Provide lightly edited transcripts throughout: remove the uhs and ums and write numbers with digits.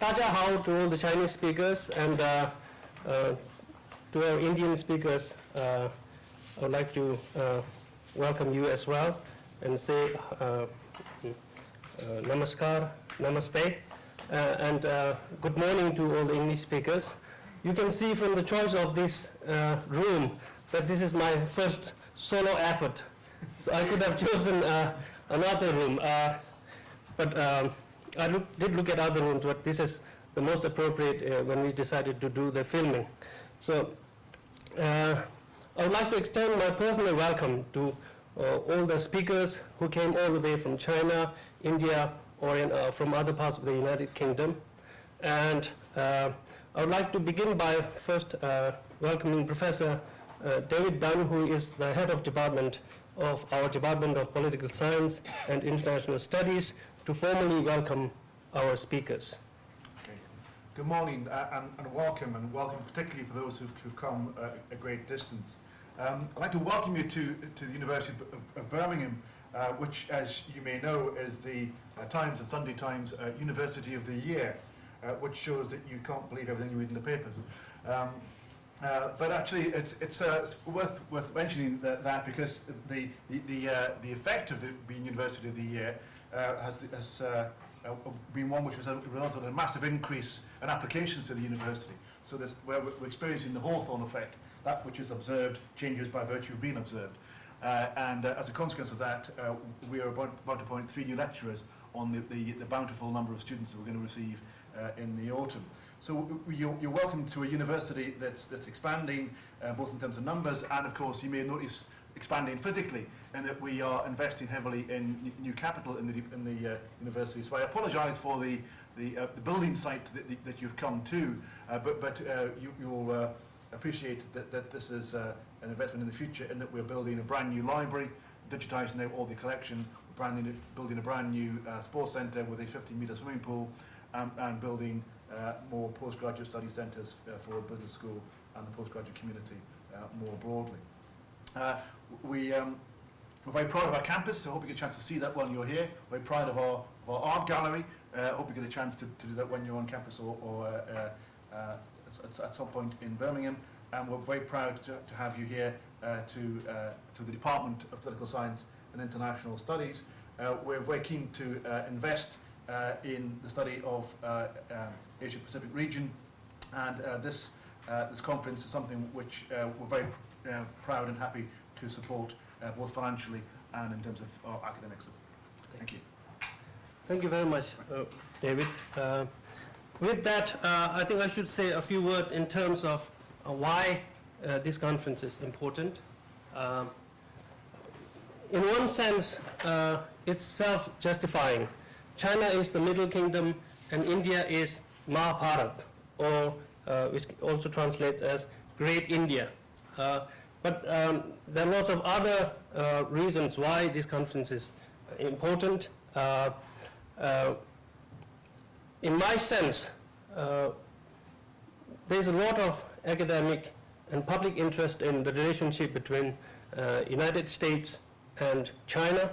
Hao to all the Chinese speakers and to our Indian speakers. I would like to welcome you as well and say namaskar, namaste, and good morning to all the English speakers. You can see from the choice of this room that this is my first solo effort. So I could have chosen another room, but I did look at other rooms, but this is the most appropriate when we decided to do the filming. So I would like to extend my personal welcome to all the speakers who came all the way from China, India, or from other parts of the United Kingdom. And I would like to begin by first welcoming Professor David Dunn, who is the head of department of our Department of Political Science and International Studies, to formally welcome our speakers. Okay. Good morning and welcome particularly for those who've come a great distance. I'd like to welcome you to the University of Birmingham, which, as you may know, is the Times and Sunday Times University of the Year, which shows that you can't believe everything you read in the papers. But actually, it's worth mentioning that because the effect of being University of the Year has been one which has resulted in a massive increase in applications to the university. So where we're experiencing the Hawthorne effect, that which is observed changes by virtue of being observed. And as a consequence of that, we are about to appoint 3 new lecturers on the bountiful number of students that we're going to receive in the autumn. So you're welcome to a university that's expanding both in terms of numbers and, of course, you may notice expanding physically, and that we are investing heavily in new capital in the university. So I apologise for the building site that you've come to, but you'll appreciate that this is an investment in the future, in that we're building a brand new library, digitising out all the collection, building a brand new sports centre with a 50-metre swimming pool, and building more postgraduate study centres for the business school and the postgraduate community more broadly. We're very proud of our campus, so I hope you get a chance to see that when you're here. We're very proud of our art gallery. I hope you get a chance to do that when you're on campus or at some point in Birmingham. And we're very proud to have you here to the Department of Political Science and International Studies. We're very keen to invest in the study of Asia-Pacific region, and this conference is something which we're very proud and happy to support both financially and in terms of our academics. Thank you. Thank you very much, David. With that, I think I should say a few words in terms of why this conference is important. In one sense, it's self-justifying. China is the Middle Kingdom and India is Mahabharat, or which also translates as Great India. But there are lots of other reasons why this conference is important. In my sense, there's a lot of academic and public interest in the relationship between United States and China.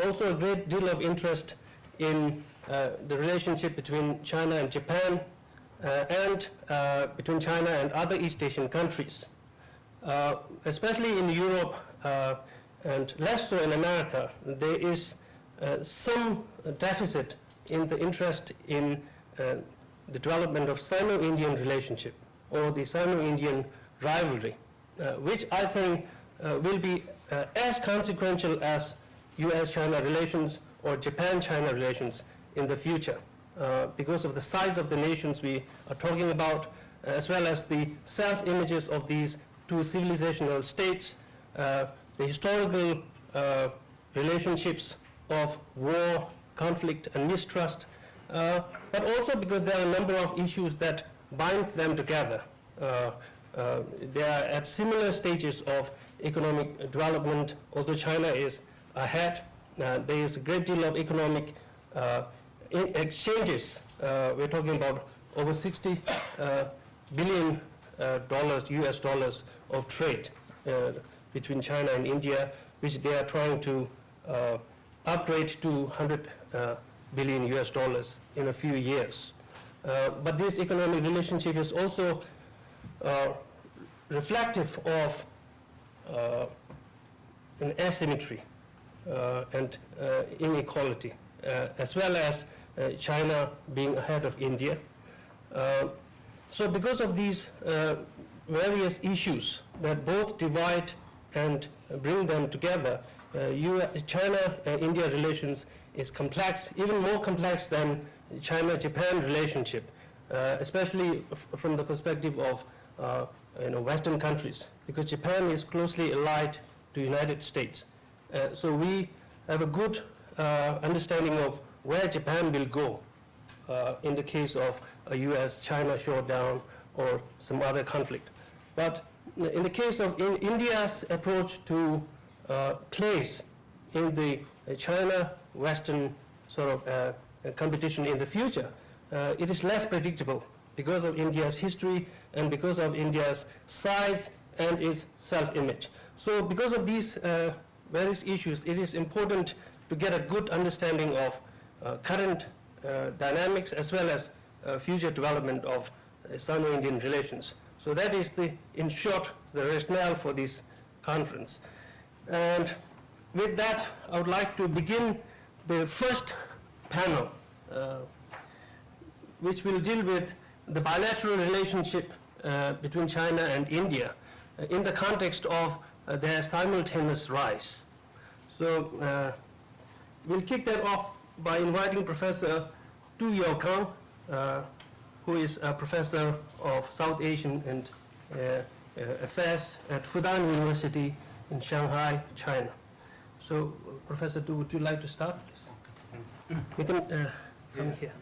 Also a great deal of interest in the relationship between China and Japan, and between China and other East Asian countries. Especially in Europe and less so in America, there is some deficit in the interest in the development of Sino-Indian relationship or the Sino-Indian rivalry, which I think will be as consequential as US-China relations or Japan-China relations in the future, because of the size of the nations we are talking about, as well as the self-images of these two civilizational states, the historical relationships of war, conflict, and mistrust, but also because there are a number of issues that bind them together. They are at similar stages of economic development, although China is ahead. There is a great deal of economic exchanges. We're talking about over $60 billion US dollars of trade between China and India, which they are trying to upgrade to 100 billion US dollars in a few years. but this economic relationship is also reflective of an asymmetry and inequality, as well as China being ahead of India. So because of these various issues that both divide and bring them together, China-India relations is complex, even more complex than China-Japan relationship, especially from the perspective of Western countries, because Japan is closely allied to United States. So we have a good understanding of where Japan will go in the case of a US-China showdown or some other conflict. But in the case of India's approach to place in the China-Western sort of competition in the future, it is less predictable because of India's history and because of India's size and its self-image. So because of these various issues, it is important to get a good understanding of current dynamics as well as future development of Sino-Indian relations. So that is, in short, the rationale for this conference. And with that, I would like to begin the first panel, which will deal with the bilateral relationship between China and India in the context of their simultaneous rise. So we'll kick that off by inviting Professor Tu Youkang, who is a professor of South Asian and Affairs at Fudan University in Shanghai, China. So, Professor Tu, would you like to start, please? You can come here.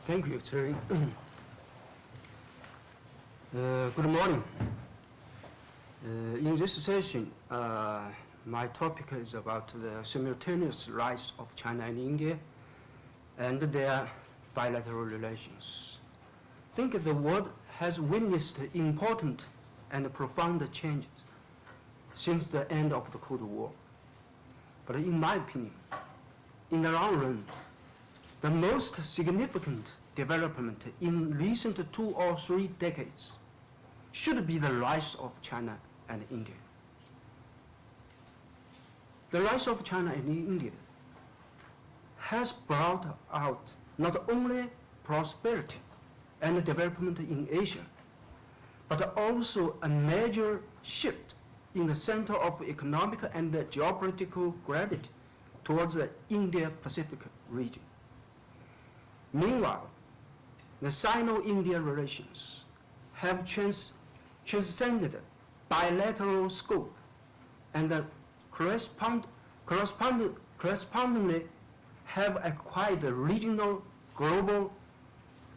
Thank you, Tsering. Good morning. In this session, my topic is about the simultaneous rise of China and India and their bilateral relations. I think the world has witnessed important and profound changes since the end of the Cold War. But in my opinion, in the long run, the most significant development in recent 2 or 3 decades should be the rise of China and India. The rise of China and India has brought out not only prosperity and development in Asia, but also a major shift in the center of economic and geopolitical gravity towards the Indo-Pacific region. Meanwhile, the Sino-Indian relations have transcended bilateral scope and correspondingly have acquired regional, global,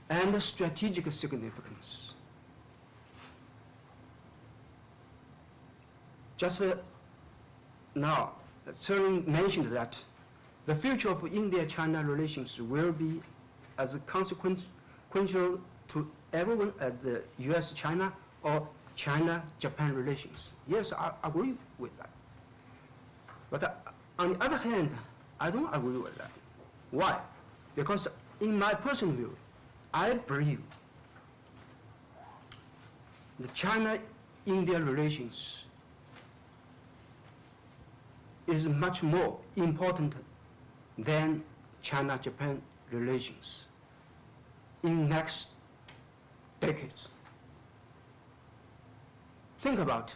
and strategic significance. Just now, Tsering mentioned that the future of India-China relations will be as consequential to everyone as the US-China or China-Japan relations. Yes, I agree with that. But on the other hand, I don't agree with that. Why? Because in my personal view, I believe the China-India relations is much more important than China-Japan relations in next decades. Think about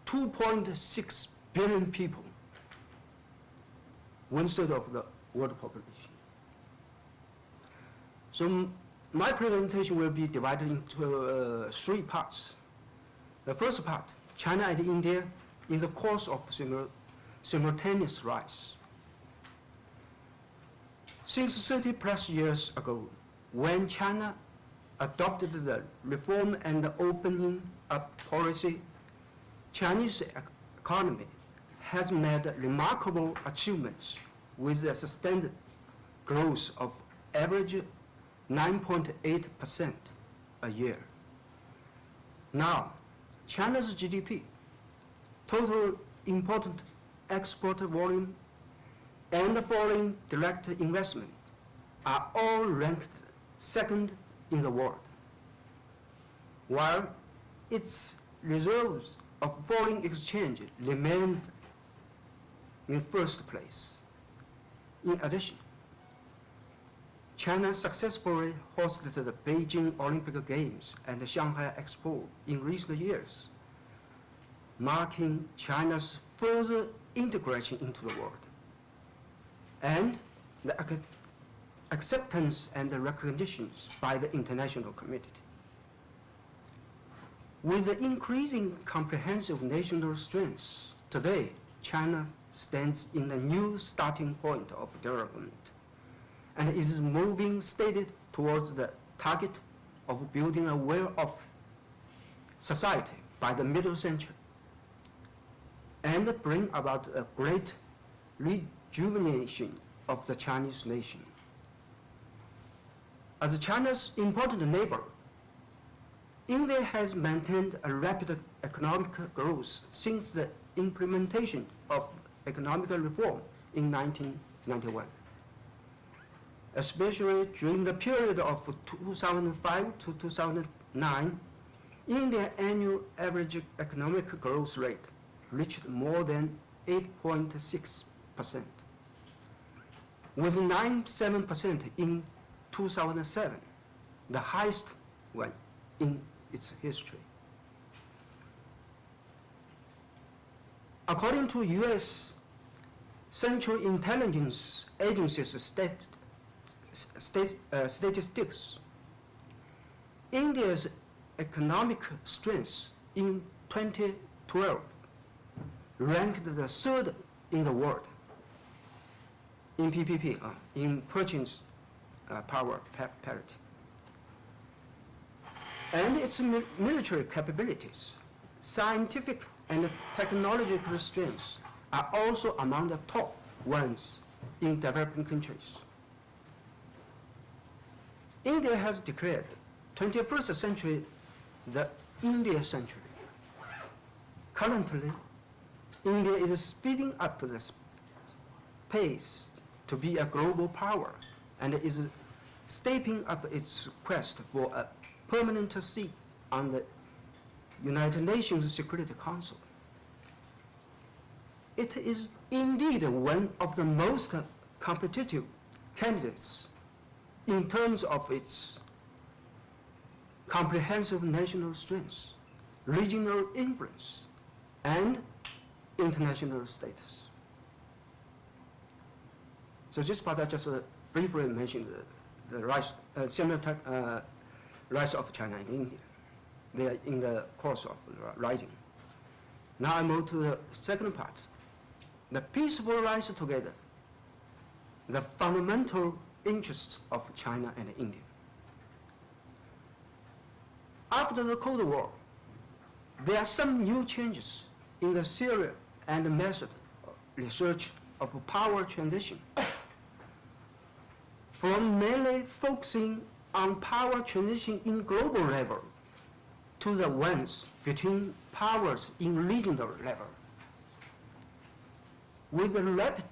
2.6 billion people, 1/3 of the world population. So my presentation will be divided into 3 parts. The first part, China and India in the course of simultaneous rise. Since 30+ years ago, when China adopted the reform and opening up policy, Chinese economy has made remarkable achievements with a sustained growth of average 9.8% a year. Now, China's GDP, total important export volume, and foreign direct investment are all ranked second in the world, while its reserves of foreign exchange remains in first place. In addition, China successfully hosted the Beijing Olympic Games and the Shanghai Expo in recent years, marking China's further integration into the world, and the acceptance and the recognitions by the international community. With the increasing comprehensive national strengths, today China stands in a new starting point of development and is moving steadily towards the target of building a well-off society by the middle century and bring about a great rejuvenation of the Chinese nation. As China's important neighbor, India has maintained a rapid economic growth since the implementation of economic reform in 1991. Especially during the period of 2005 to 2009, India's annual average economic growth rate reached more than 8.6%, with 9.7% in 2007, the highest one in its history. According to U.S. Central Intelligence Agency's statistics, India's economic strength in 2012 ranked the third in the world in PPP, in purchasing power parity. And its military capabilities, scientific and technological strengths are also among the top ones in developing countries. India has declared 21st century the India century. Currently, India is speeding up the pace to be a global power and is stepping up its quest for a permanent seat on the United Nations Security Council. It is indeed one of the most competitive candidates in terms of its comprehensive national strengths, regional influence, and international status. So this part I just briefly mentioned the rise, rise of China and India. They are in the course of rising. Now I move to the second part, the peaceful rise together, the fundamental interests of China and India. After the Cold War, there are some new changes in the theory and method of research of power transition. From mainly focusing on power transition in global level to the ones between powers in regional level. With the rapid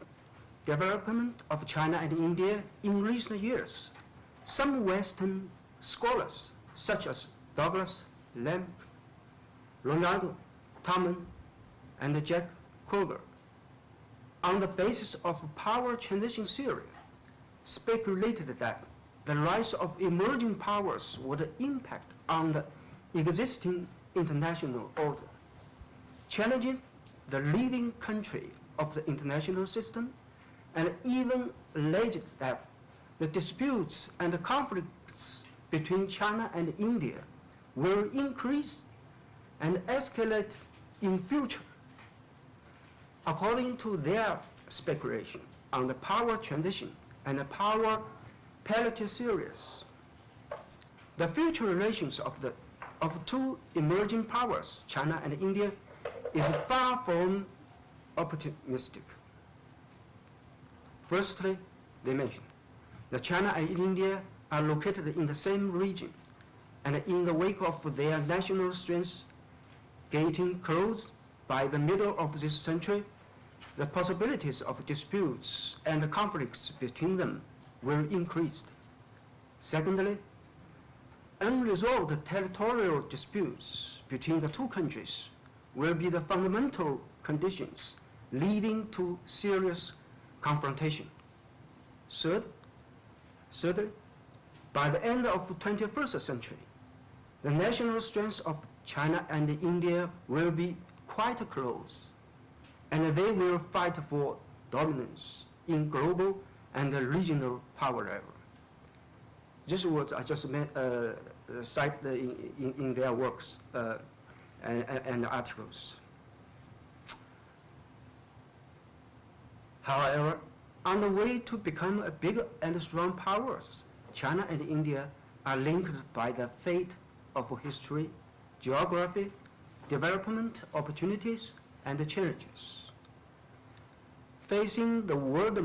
development of China and India in recent years, some Western scholars, such as Douglas, Lamb, Ronaldo, Thurman, and Jack Kruger, on the basis of power transition theory, speculated that the rise of emerging powers would impact on the existing international order, challenging the leading country of the international system, and even alleged that the disputes and the conflicts between China and India will increase and escalate in future. According to their speculation on the power transition and the power parity theories, The future relations of two emerging powers, China and India, is far from optimistic. Firstly, they mention that China and India are located in the same region, and in the wake of their national strengths getting close by the middle of this century, the possibilities of disputes and conflicts between them will increase. Secondly, unresolved territorial disputes between the two countries will be the fundamental conditions leading to serious confrontation. Thirdly, by the end of the 21st century, the national strengths of China and India will be quite close, and they will fight for dominance in global and regional power level. These words I just cite in their works and articles. However, on the way to become a big and strong powers, China and India are linked by the fate of history, geography, development opportunities, and challenges. Facing the world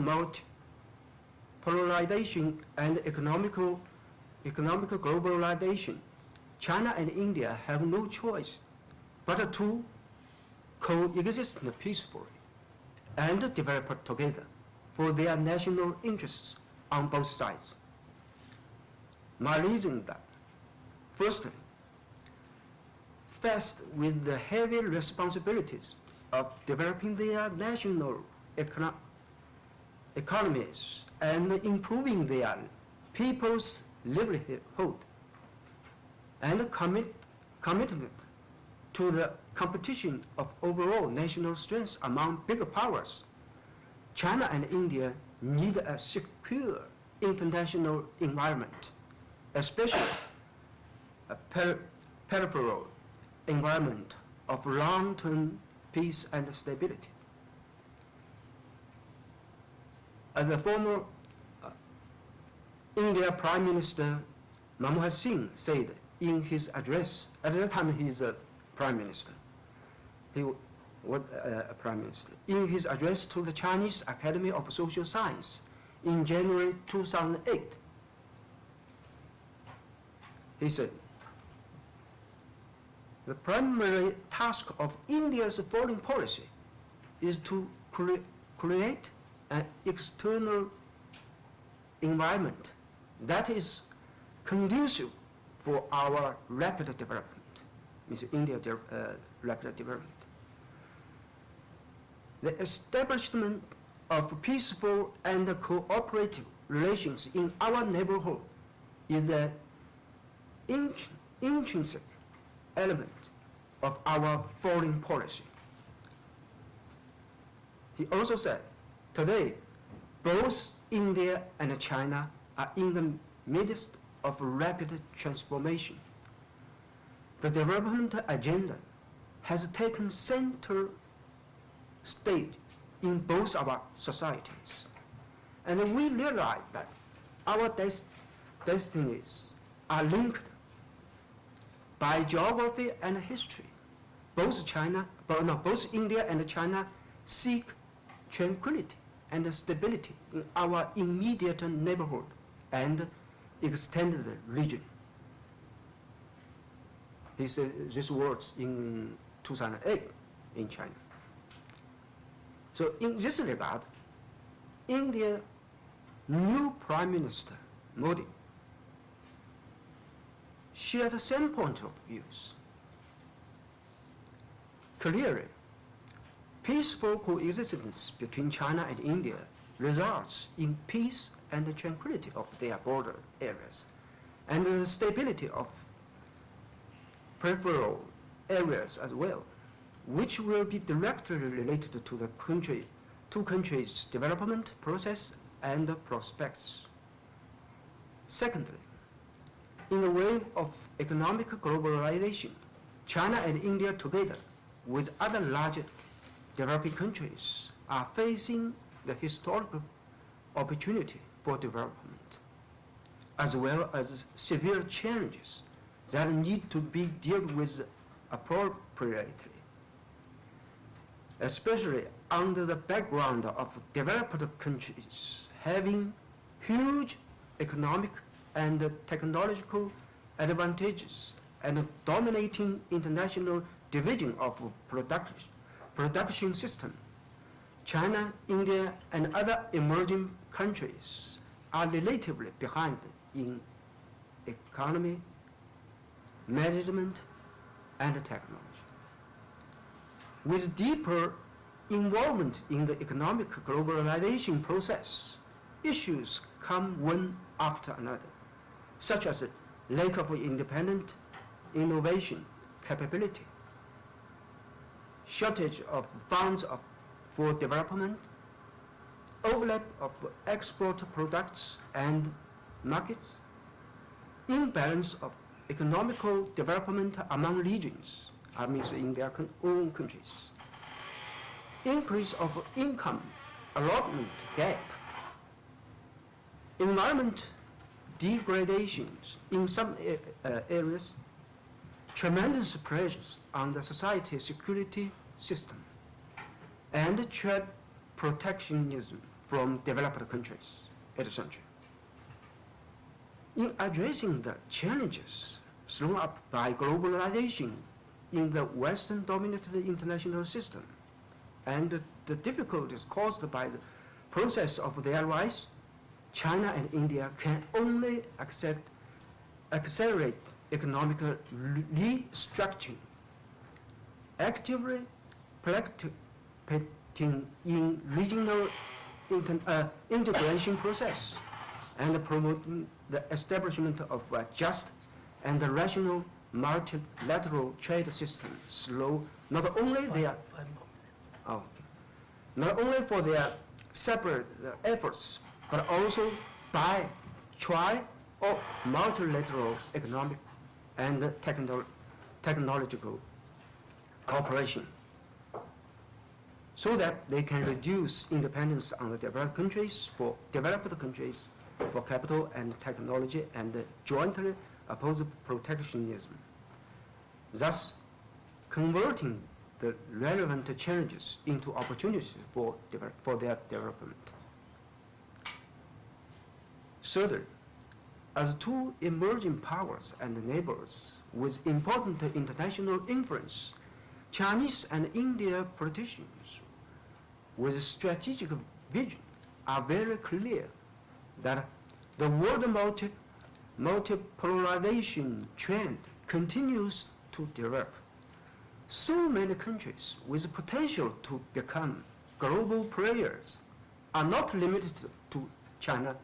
multipolarization and economical globalization, China and India have no choice but to coexist peacefully and develop together for their national interests on both sides. My reason is that, firstly, faced with the heavy responsibilities of developing their national economies and improving their people's livelihood, and commitment to the competition of overall national strength among bigger powers, China and India need a secure international environment, especially a peripheral environment of long-term peace and stability. As the former India Prime Minister Manmohan Singh said in his address, at that time he's a Prime Minister, he was a Prime Minister, in his address to the Chinese Academy of Social Science in January 2008, he said, the primary task of India's foreign policy is to create an external environment that is conducive for our rapid development, means India's rapid development. The establishment of peaceful and cooperative relations in our neighborhood is an intrinsic element of our foreign policy. He also said, today, both India and China are in the midst of rapid transformation. The development agenda has taken center stage in both our societies. And we realize that our destinies are linked by geography and history. Both India and China seek tranquility and stability in our immediate neighborhood and extended region. He said these words in 2008 in China. So in this regard, India's new Prime Minister, Modi, share the same point of views. Clearly, peaceful coexistence between China and India results in peace and tranquility of their border areas, and the stability of peripheral areas as well, which will be directly related to the two countries' development process and prospects. Secondly, in the wave of economic globalization, China and India together with other large developing countries are facing the historical opportunity for development. as well as severe challenges that need to be dealt with appropriately, especially under the background of developed countries having huge economic and technological advantages and a dominating international division of production system. China, India, and other emerging countries are relatively behind in economy, management, and technology. With deeper involvement in the economic globalization process, issues come one after another, such as lack of independent innovation capability, shortage of funds for development, overlap of export products and markets, imbalance of economical development among regions, in their own countries, increase of income allotment gap, environment degradations in some areas, tremendous pressures on the society security system, and trade protectionism from developed countries, etc. In addressing the challenges thrown up by globalization in the Western-dominated international system and the difficulties caused by the process of their rise, China and India can only accelerate economic restructuring, actively participating in regional integration process, and promoting the establishment of a just and rational multilateral trade system through not only their not only for their separate efforts, but also by tri or multilateral economic and technological cooperation, so that they can reduce dependence on the developed countries for capital and technology and jointly oppose protectionism, thus converting the relevant challenges into opportunities for their development. Further, as two emerging powers and neighbors with important international influence, Chinese and Indian politicians with strategic vision are very clear that the world multipolarization trend continues to develop. So many countries with potential to become global players are not limited to China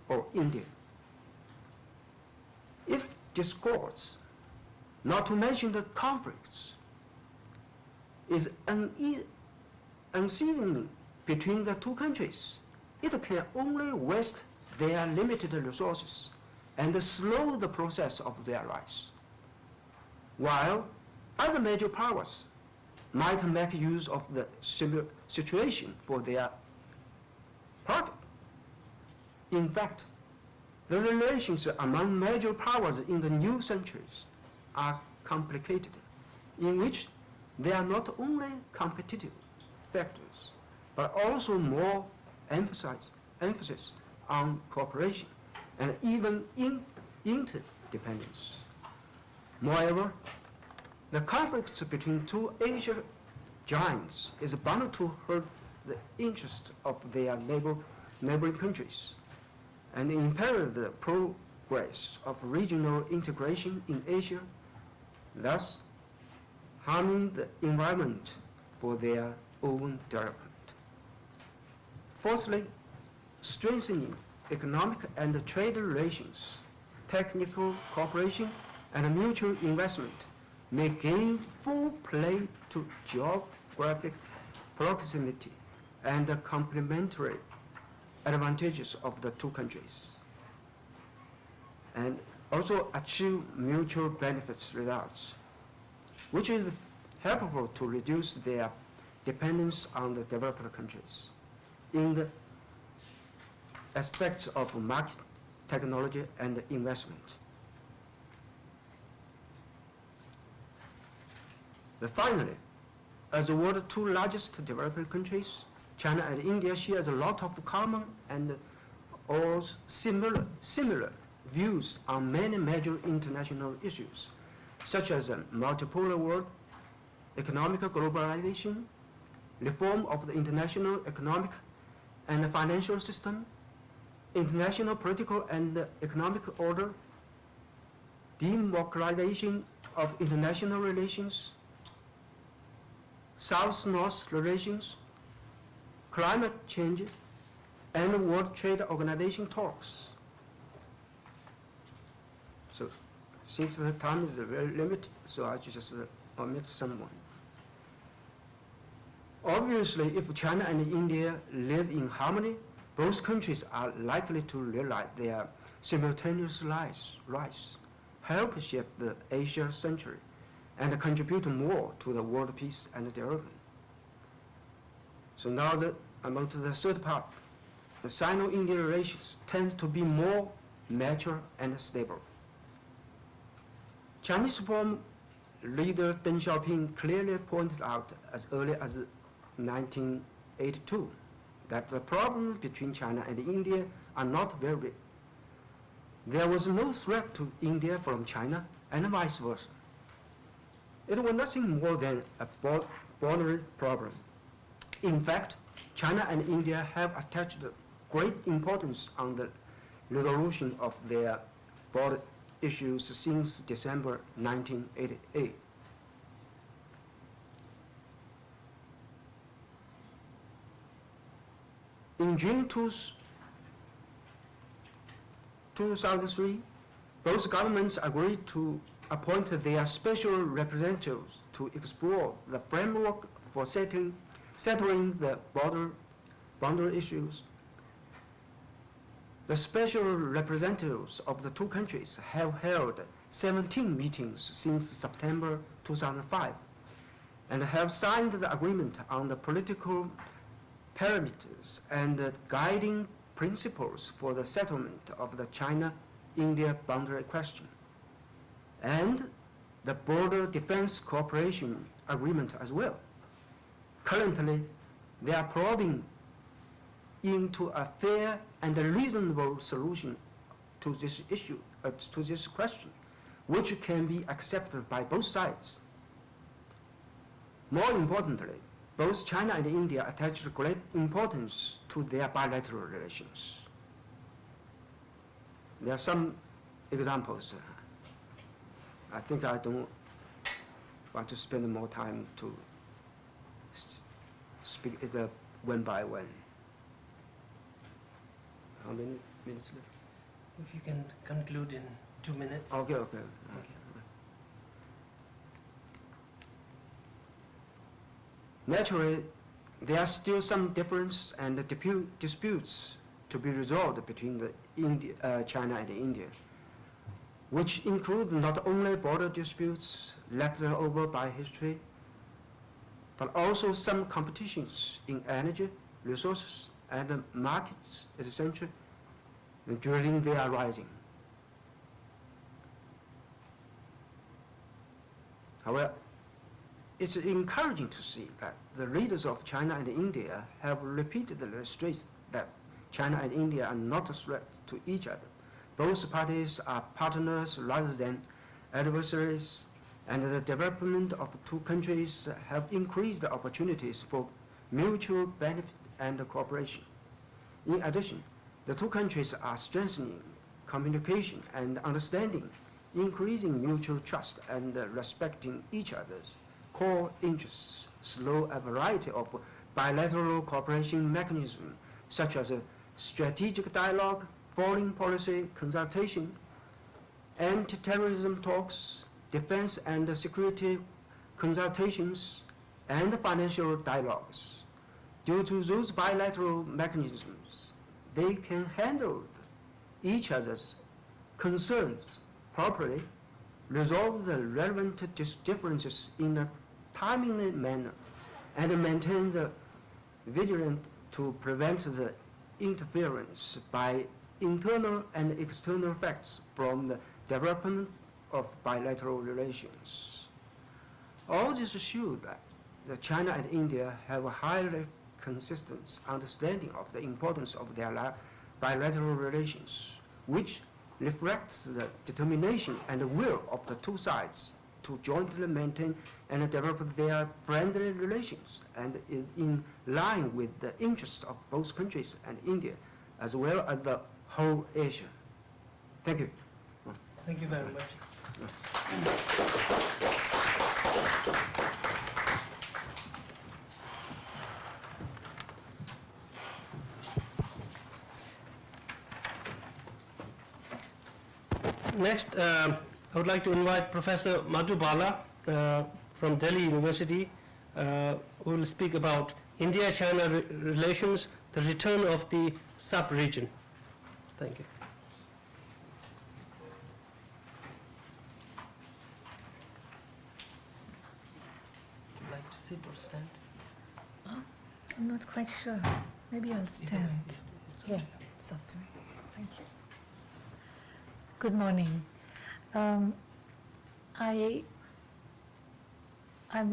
or India. If discords, not to mention the conflicts, is unceasing between the two countries, it can only waste their limited resources and slow the process of their rise, while other major powers might make use of the situation for their profit. In fact, the relations among major powers in the new centuries are complicated, in which there are not only competitive factors, but also more emphasis on cooperation and even interdependence. Moreover, the conflicts between two Asian giants is bound to hurt the interests of their neighboring countries and impair the progress of regional integration in Asia, thus harming the environment for their own development. Fourthly, strengthening economic and trade relations, technical cooperation, and mutual investment may give full play to geographic proximity and the complementary advantages of the two countries, and also achieve mutual benefits results, which is helpful to reduce their dependence on the developed countries in the aspects of market technology, and investment. Finally, as the world's two largest developing countries, China and India shares a lot of common and also similar views on many major international issues, such as a multipolar world, economic globalization, reform of the international economic and financial system, international political and economic order, democratization of international relations, South-North relations, climate change, and World Trade Organization talks. So, since the time is very limited, so I just omit someone. Obviously, if China and India live in harmony, both countries are likely to realize their simultaneous rise, help shape the Asia century, and contribute more to the world peace and development. So now I'm on to the third part. The Sino-Indian relations tend to be more mature and stable. Chinese Foreign leader Deng Xiaoping clearly pointed out as early as 1982 that the problems between China and India are not very big. There was no threat to India from China and vice versa. It was nothing more than a border problem. In fact, China and India have attached great importance on the resolution of their border issues since December 1988. In June 2003, both governments agreed to appoint their special representatives to explore the framework for settling the border issues. The special representatives of the two countries have held 17 meetings since September 2005 and have signed the agreement on the political parameters and the guiding principles for the settlement of the China-India boundary question, and the border defense cooperation agreement as well. Currently, they are probing into a fair and a reasonable solution to this issue, to this question, which can be accepted by both sides. More importantly, both China and India attach great importance to their bilateral relations. There are some examples. I think I don't want to spend more time to speak it one by one. How many minutes left? If you can conclude in 2 minutes. Okay. Naturally, there are still some differences and disputes to be resolved between China and India, which include not only border disputes left over by history, but also some competitions in energy, resources, and markets, etc., during their rising. However, it's encouraging to see that the leaders of China and India have repeatedly stressed that China and India are not a threat to each other. Both parties are partners rather than adversaries, and the development of two countries have increased the opportunities for mutual benefit and cooperation. In addition, the two countries are strengthening communication and understanding, increasing mutual trust and respecting each other's core interests through a variety of bilateral cooperation mechanisms, such as strategic dialogue, foreign policy consultation, anti-terrorism talks, defense and security consultations, and financial dialogues. Due to those bilateral mechanisms, they can handle each other's concerns properly, resolve the relevant differences in a timely manner, and maintain the vigilance to prevent the interference by internal and external effects from the development of bilateral relations. All this shows that China and India have a highly consistent understanding of the importance of their bilateral relations, which reflects the determination and the will of the two sides to jointly maintain and develop their friendly relations, and is in line with the interests of both countries and India, as well as the whole Asia. Thank you. Thank you very much. Next, I would like to invite Professor Madhu Bhalla from Delhi University, who will speak about India-China relations, the return of the sub-region. Thank you. Would you like to sit or stand? I'm not quite sure. Maybe I'll stand. Yeah, it's up to me. Thank you. Good morning. I'm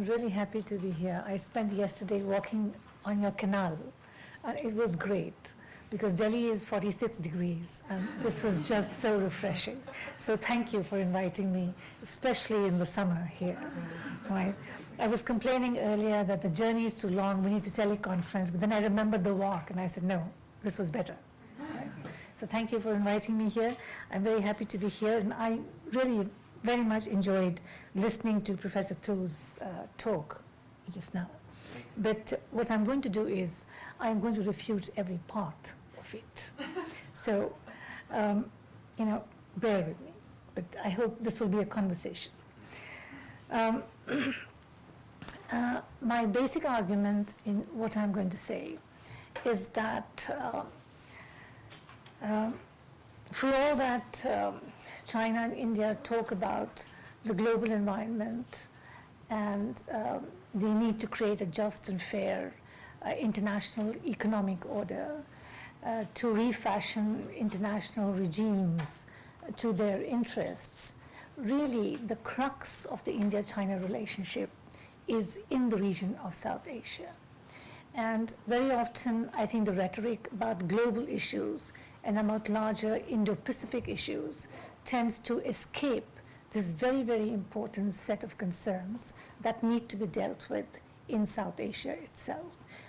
really happy to be here. I spent yesterday walking on your canal, and it was great because Delhi is 46 degrees, and this was just so refreshing. So thank you for inviting me, especially in the summer here. Right? I was complaining earlier that the journey is too long, we need to teleconference, but then I remembered the walk, and I said, no, this was better. Right? So thank you for inviting me here. I'm very happy to be here, and I really very much enjoyed listening to Professor Thu's talk just now. But what I'm going to do is I'm going to refute every part of it. So, bear with me. But I hope this will be a conversation. My basic argument in what I'm going to say is that for all that China and India talk about the global environment and the need to create a just and fair international economic order, to refashion international regimes to their interests, really the crux of the India-China relationship is in the region of South Asia. And very often, I think the rhetoric about global issues and about larger Indo-Pacific issues tends to escape this very, very important set of concerns that need to be dealt with in South Asia itself.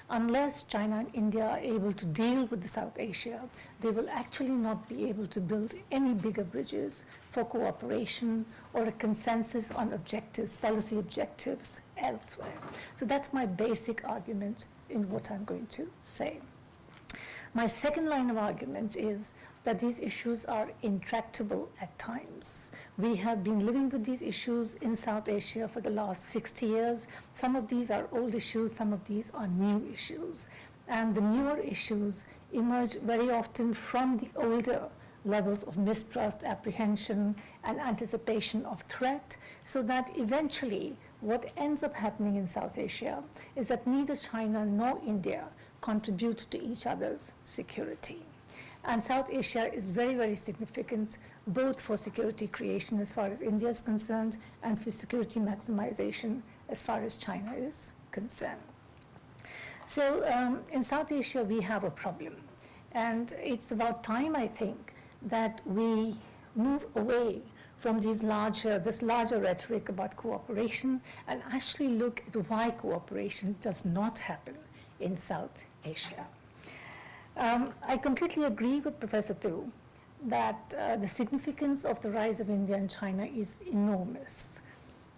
Unless China and India are able to deal with the South Asia, they will actually not be able to build any bigger bridges for cooperation or a consensus on objectives, policy objectives elsewhere. So that's my basic argument in what I'm going to say. My second line of argument is that these issues are intractable at times. We have been living with these issues in South Asia for the last 60 years. Some of these are old issues, some of these are new issues. And the newer issues emerge very often from the older levels of mistrust, apprehension, and anticipation of threat, so that eventually what ends up happening in South Asia is that neither China nor India contribute to each other's security. And South Asia is very, very significant, both for security creation as far as India is concerned, and for security maximization as far as China is concerned. So in South Asia, we have a problem. And it's about time, I think, that we move away from this larger rhetoric about cooperation and actually look at why cooperation does not happen in South Asia. I completely agree with Professor Thu that the significance of the rise of India and China is enormous.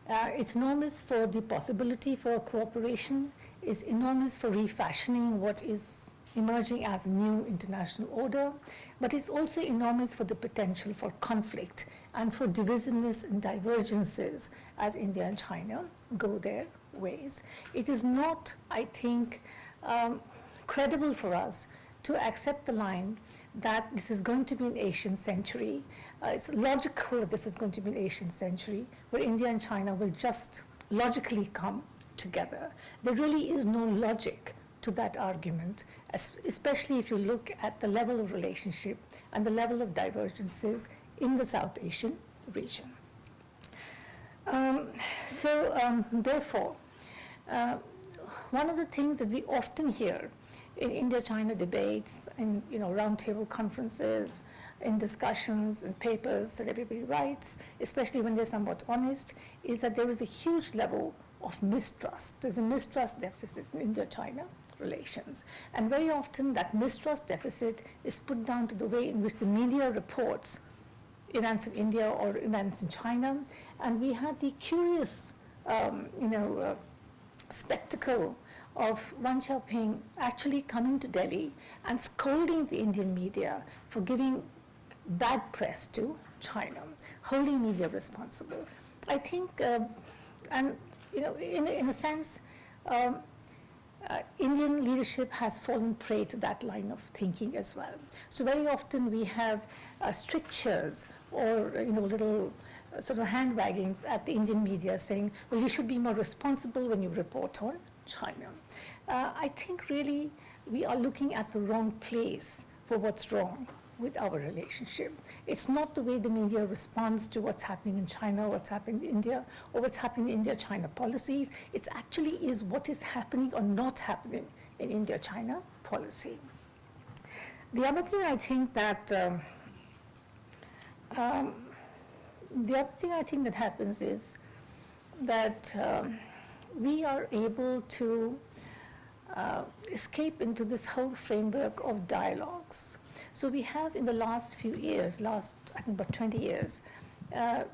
It's enormous for the possibility for cooperation, it's enormous for refashioning what is emerging as a new international order, but it's also enormous for the potential for conflict and for divisiveness and divergences as India and China go their ways. It is not, I think, credible for us to accept the line that this is going to be an Asian century. It's logical that this is going to be an Asian century where India and China will just logically come together. There really is no logic to that argument, especially if you look at the level of relationship and the level of divergences in the South Asian region. Therefore, one of the things that we often hear in India-China debates, in roundtable conferences, in discussions and papers that everybody writes, especially when they're somewhat honest, is that there is a huge level of mistrust. There's a mistrust deficit in India-China relations. And very often that mistrust deficit is put down to the way in which the media reports events in India or events in China. And we had the curious, spectacle of Wan Xiaoping actually coming to Delhi and scolding the Indian media for giving bad press to China, holding media responsible. I think, in a sense, Indian leadership has fallen prey to that line of thinking as well. So very often we have strictures or little sort of hand waggings at the Indian media saying, well, you should be more responsible when you report on China. I think really we are looking at the wrong place for what's wrong with our relationship. It's not the way the media responds to what's happening in China, what's happening in India, or what's happening in India-China policies. It actually is what is happening or not happening in India-China policy. The other thing I think that happens is that we are able to escape into this whole framework of dialogues. So we have in the last few years, I think about 20 years,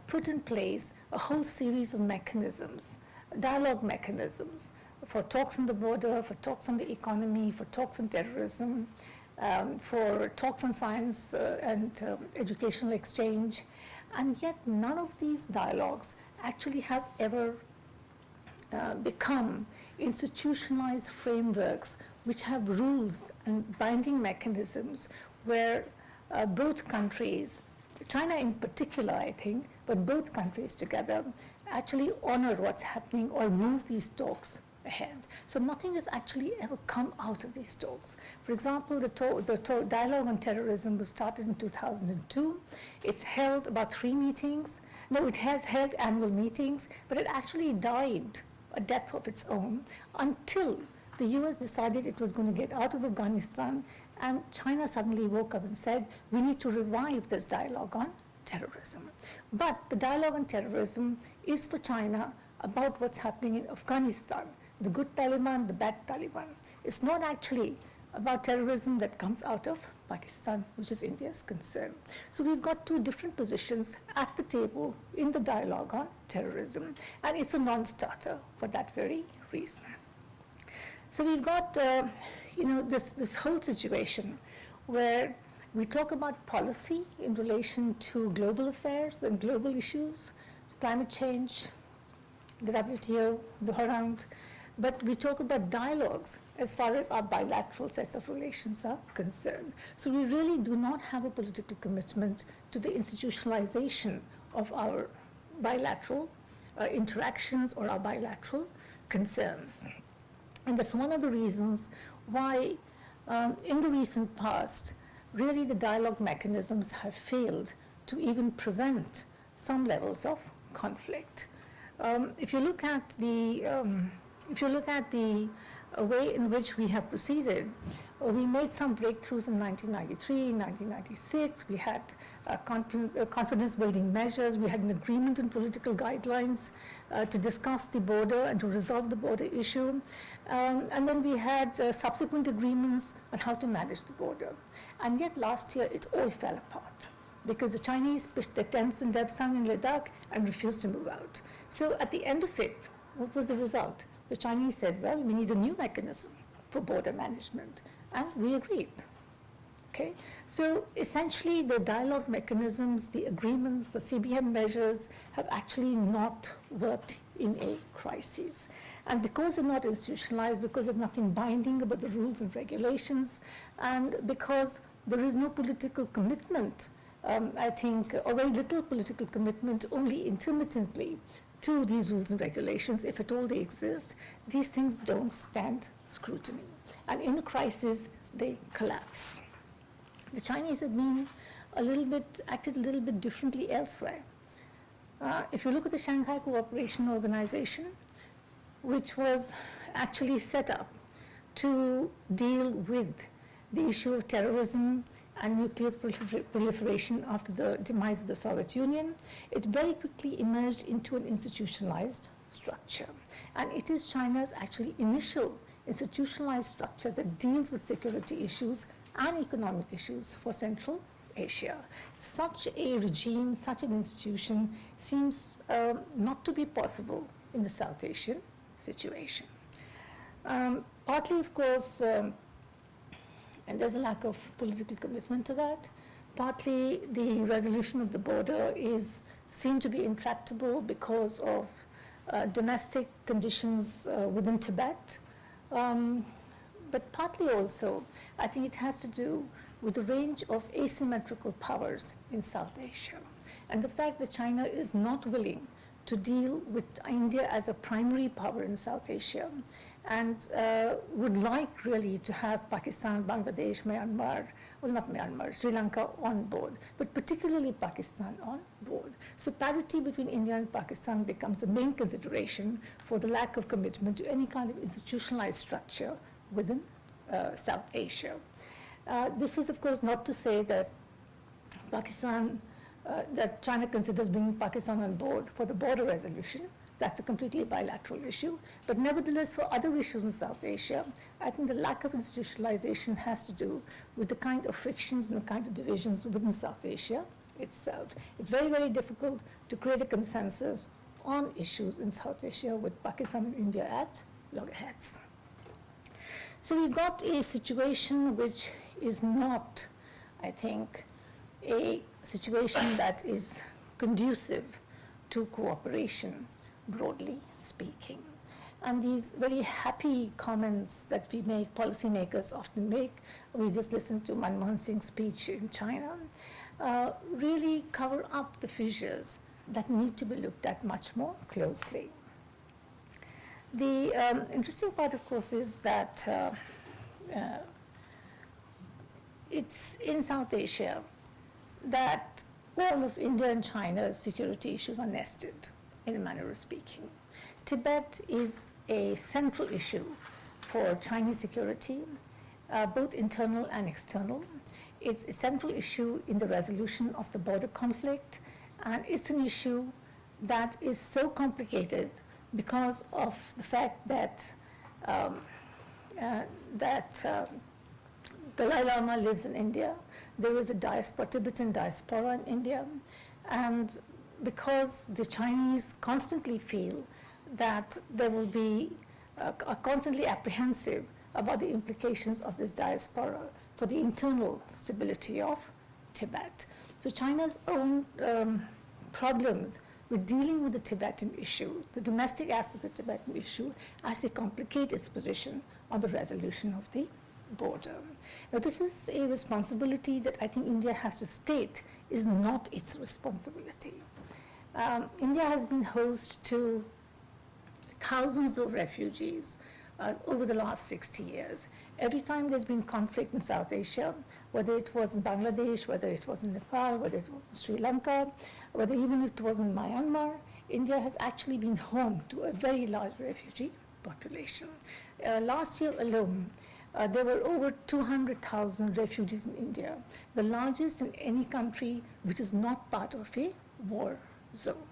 put in place a whole series of mechanisms, dialogue mechanisms, for talks on the border, for talks on the economy, for talks on terrorism, for talks on science and educational exchange. And yet none of these dialogues actually have ever become institutionalized frameworks which have rules and binding mechanisms where both countries, China in particular, I think, but both countries together, actually honor what's happening or move these talks ahead. So nothing has actually ever come out of these talks. For example, the dialogue on terrorism was started in 2002. It's held about 3 meetings. No, it has held annual meetings, but it actually died a death of its own until the US decided it was going to get out of Afghanistan, and China suddenly woke up and said, we need to revive this dialogue on terrorism. But the dialogue on terrorism is for China about what's happening in Afghanistan, the good Taliban, the bad Taliban. It's not actually about terrorism that comes out of Pakistan, which is India's concern. So we've got 2 different positions at the table in the dialogue on terrorism, and it's a non-starter for that very reason. So we've got this whole situation where we talk about policy in relation to global affairs and global issues, climate change, the WTO, Doha Round, but we talk about dialogues as far as our bilateral sets of relations are concerned. So we really do not have a political commitment to the institutionalization of our bilateral interactions or our bilateral concerns. And that's one of the reasons why in the recent past, really the dialogue mechanisms have failed to even prevent some levels of conflict. If you look at the way in which we have proceeded, we made some breakthroughs in 1993, 1996. We had confidence-building measures. We had an agreement on political guidelines to discuss the border and to resolve the border issue. And then we had subsequent agreements on how to manage the border. And yet last year, it all fell apart because the Chinese pitched their tents in Debsang and Ladakh and refused to move out. So at the end of it, what was the result? The Chinese said, well, we need a new mechanism for border management, and we agreed. Okay? So essentially, the dialogue mechanisms, the agreements, the CBM measures have actually not worked in a crisis. And because they're not institutionalized, because there's nothing binding about the rules and regulations, and because there is no political commitment, I think, or very little political commitment, only intermittently, to these rules and regulations, if at all they exist, these things don't stand scrutiny. And in a crisis, they collapse. The Chinese have been acted a little bit differently elsewhere. If you look at the Shanghai Cooperation Organization, which was actually set up to deal with the issue of terrorism and nuclear proliferation after the demise of the Soviet Union, it very quickly emerged into an institutionalized structure. And it is China's actually initial institutionalized structure that deals with security issues and economic issues for Central Asia. Such a regime, such an institution seems not to be possible in the South Asian situation. Partly, of course, and there's a lack of political commitment to that. Partly, the resolution of the border is seen to be intractable because of domestic conditions within Tibet. But partly also, I think it has to do with the range of asymmetrical powers in South Asia, and the fact that China is not willing to deal with India as a primary power in South Asia, and would like really to have Pakistan, Bangladesh, Myanmar, well, not Myanmar, Sri Lanka on board, but particularly Pakistan on board. So parity between India and Pakistan becomes the main consideration for the lack of commitment to any kind of institutionalized structure within South Asia. This is, of course, not to say that that China considers bringing Pakistan on board for the border resolution. That's a completely bilateral issue. But nevertheless, for other issues in South Asia, I think the lack of institutionalization has to do with the kind of frictions and the kind of divisions within South Asia itself. It's very, very difficult to create a consensus on issues in South Asia with Pakistan and India at loggerheads. So we've got a situation which is not, I think, a situation that is conducive to cooperation, broadly speaking. And these very happy comments that we make, policymakers often make, we just listened to Manmohan Singh's speech in China, really cover up the fissures that need to be looked at much more closely. The interesting part, of course, is that it's in South Asia that all of India and China's security issues are nested, in a manner of speaking. Tibet is a central issue for Chinese security, both internal and external. It's a central issue in the resolution of the border conflict, and it's an issue that is so complicated because of the fact that Dalai Lama lives in India. There is a diaspora, Tibetan diaspora in India, and because the Chinese constantly feel that there will be are constantly apprehensive about the implications of this diaspora for the internal stability of Tibet. So China's own problems with dealing with the Tibetan issue, the domestic aspect of the Tibetan issue, actually complicate its position on the resolution of the border. Now, this is a responsibility that I think India has to state is not its responsibility. India has been host to thousands of refugees over the last 60 years. Every time there's been conflict in South Asia, whether it was in Bangladesh, whether it was in Nepal, whether it was in Sri Lanka, whether even if it was in Myanmar, India has actually been home to a very large refugee population. Last year alone, there were over 200,000 refugees in India, the largest in any country which is not part of a war zone.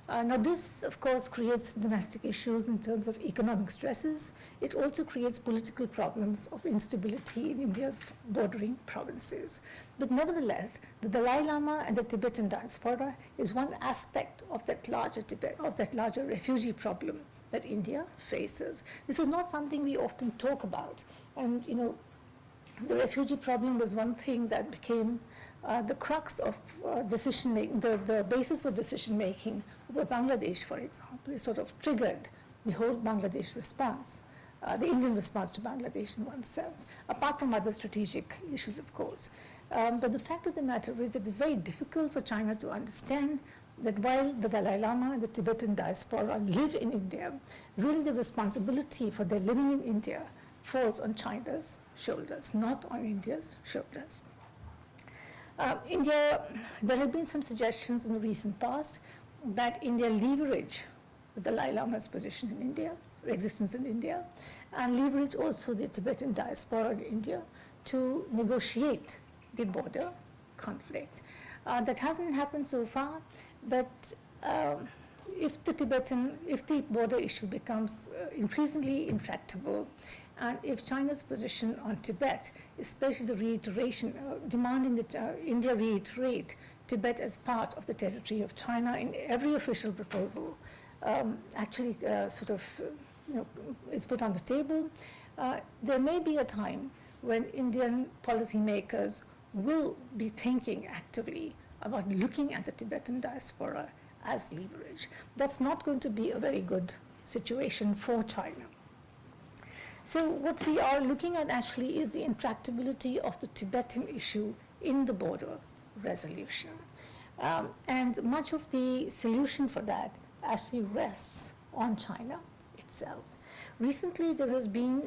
Now this, of course, creates domestic issues in terms of economic stresses. It also creates political problems of instability in India's bordering provinces. But nevertheless, the Dalai Lama and the Tibetan diaspora is one aspect of that larger refugee problem that India faces. This is not something we often talk about. And, you know, the refugee problem was one thing that became the crux of decision-making, the basis for decision-making over Bangladesh, for example. It sort of triggered the whole Bangladesh response, the Indian response to Bangladesh in one sense, apart from other strategic issues, of course. But the fact of the matter is it is very difficult for China to understand that while the Dalai Lama and the Tibetan diaspora live in India, really the responsibility for their living in India falls on China's shoulders, not on India's shoulders. There have been some suggestions in the recent past that India leverage the Dalai Lama's position in India, existence in India, and leverage also the Tibetan diaspora in India to negotiate the border conflict. That hasn't happened so far, but if the border issue becomes increasingly intractable, and if China's position on Tibet, especially the reiteration, demanding that India reiterate Tibet as part of the territory of China in every official proposal, is put on the table, there may be a time when Indian policymakers will be thinking actively about looking at the Tibetan diaspora as leverage. That's not going to be a very good situation for China. So what we are looking at actually is the intractability of the Tibetan issue in the border resolution. And much of the solution for that actually rests on China itself. Recently, there has been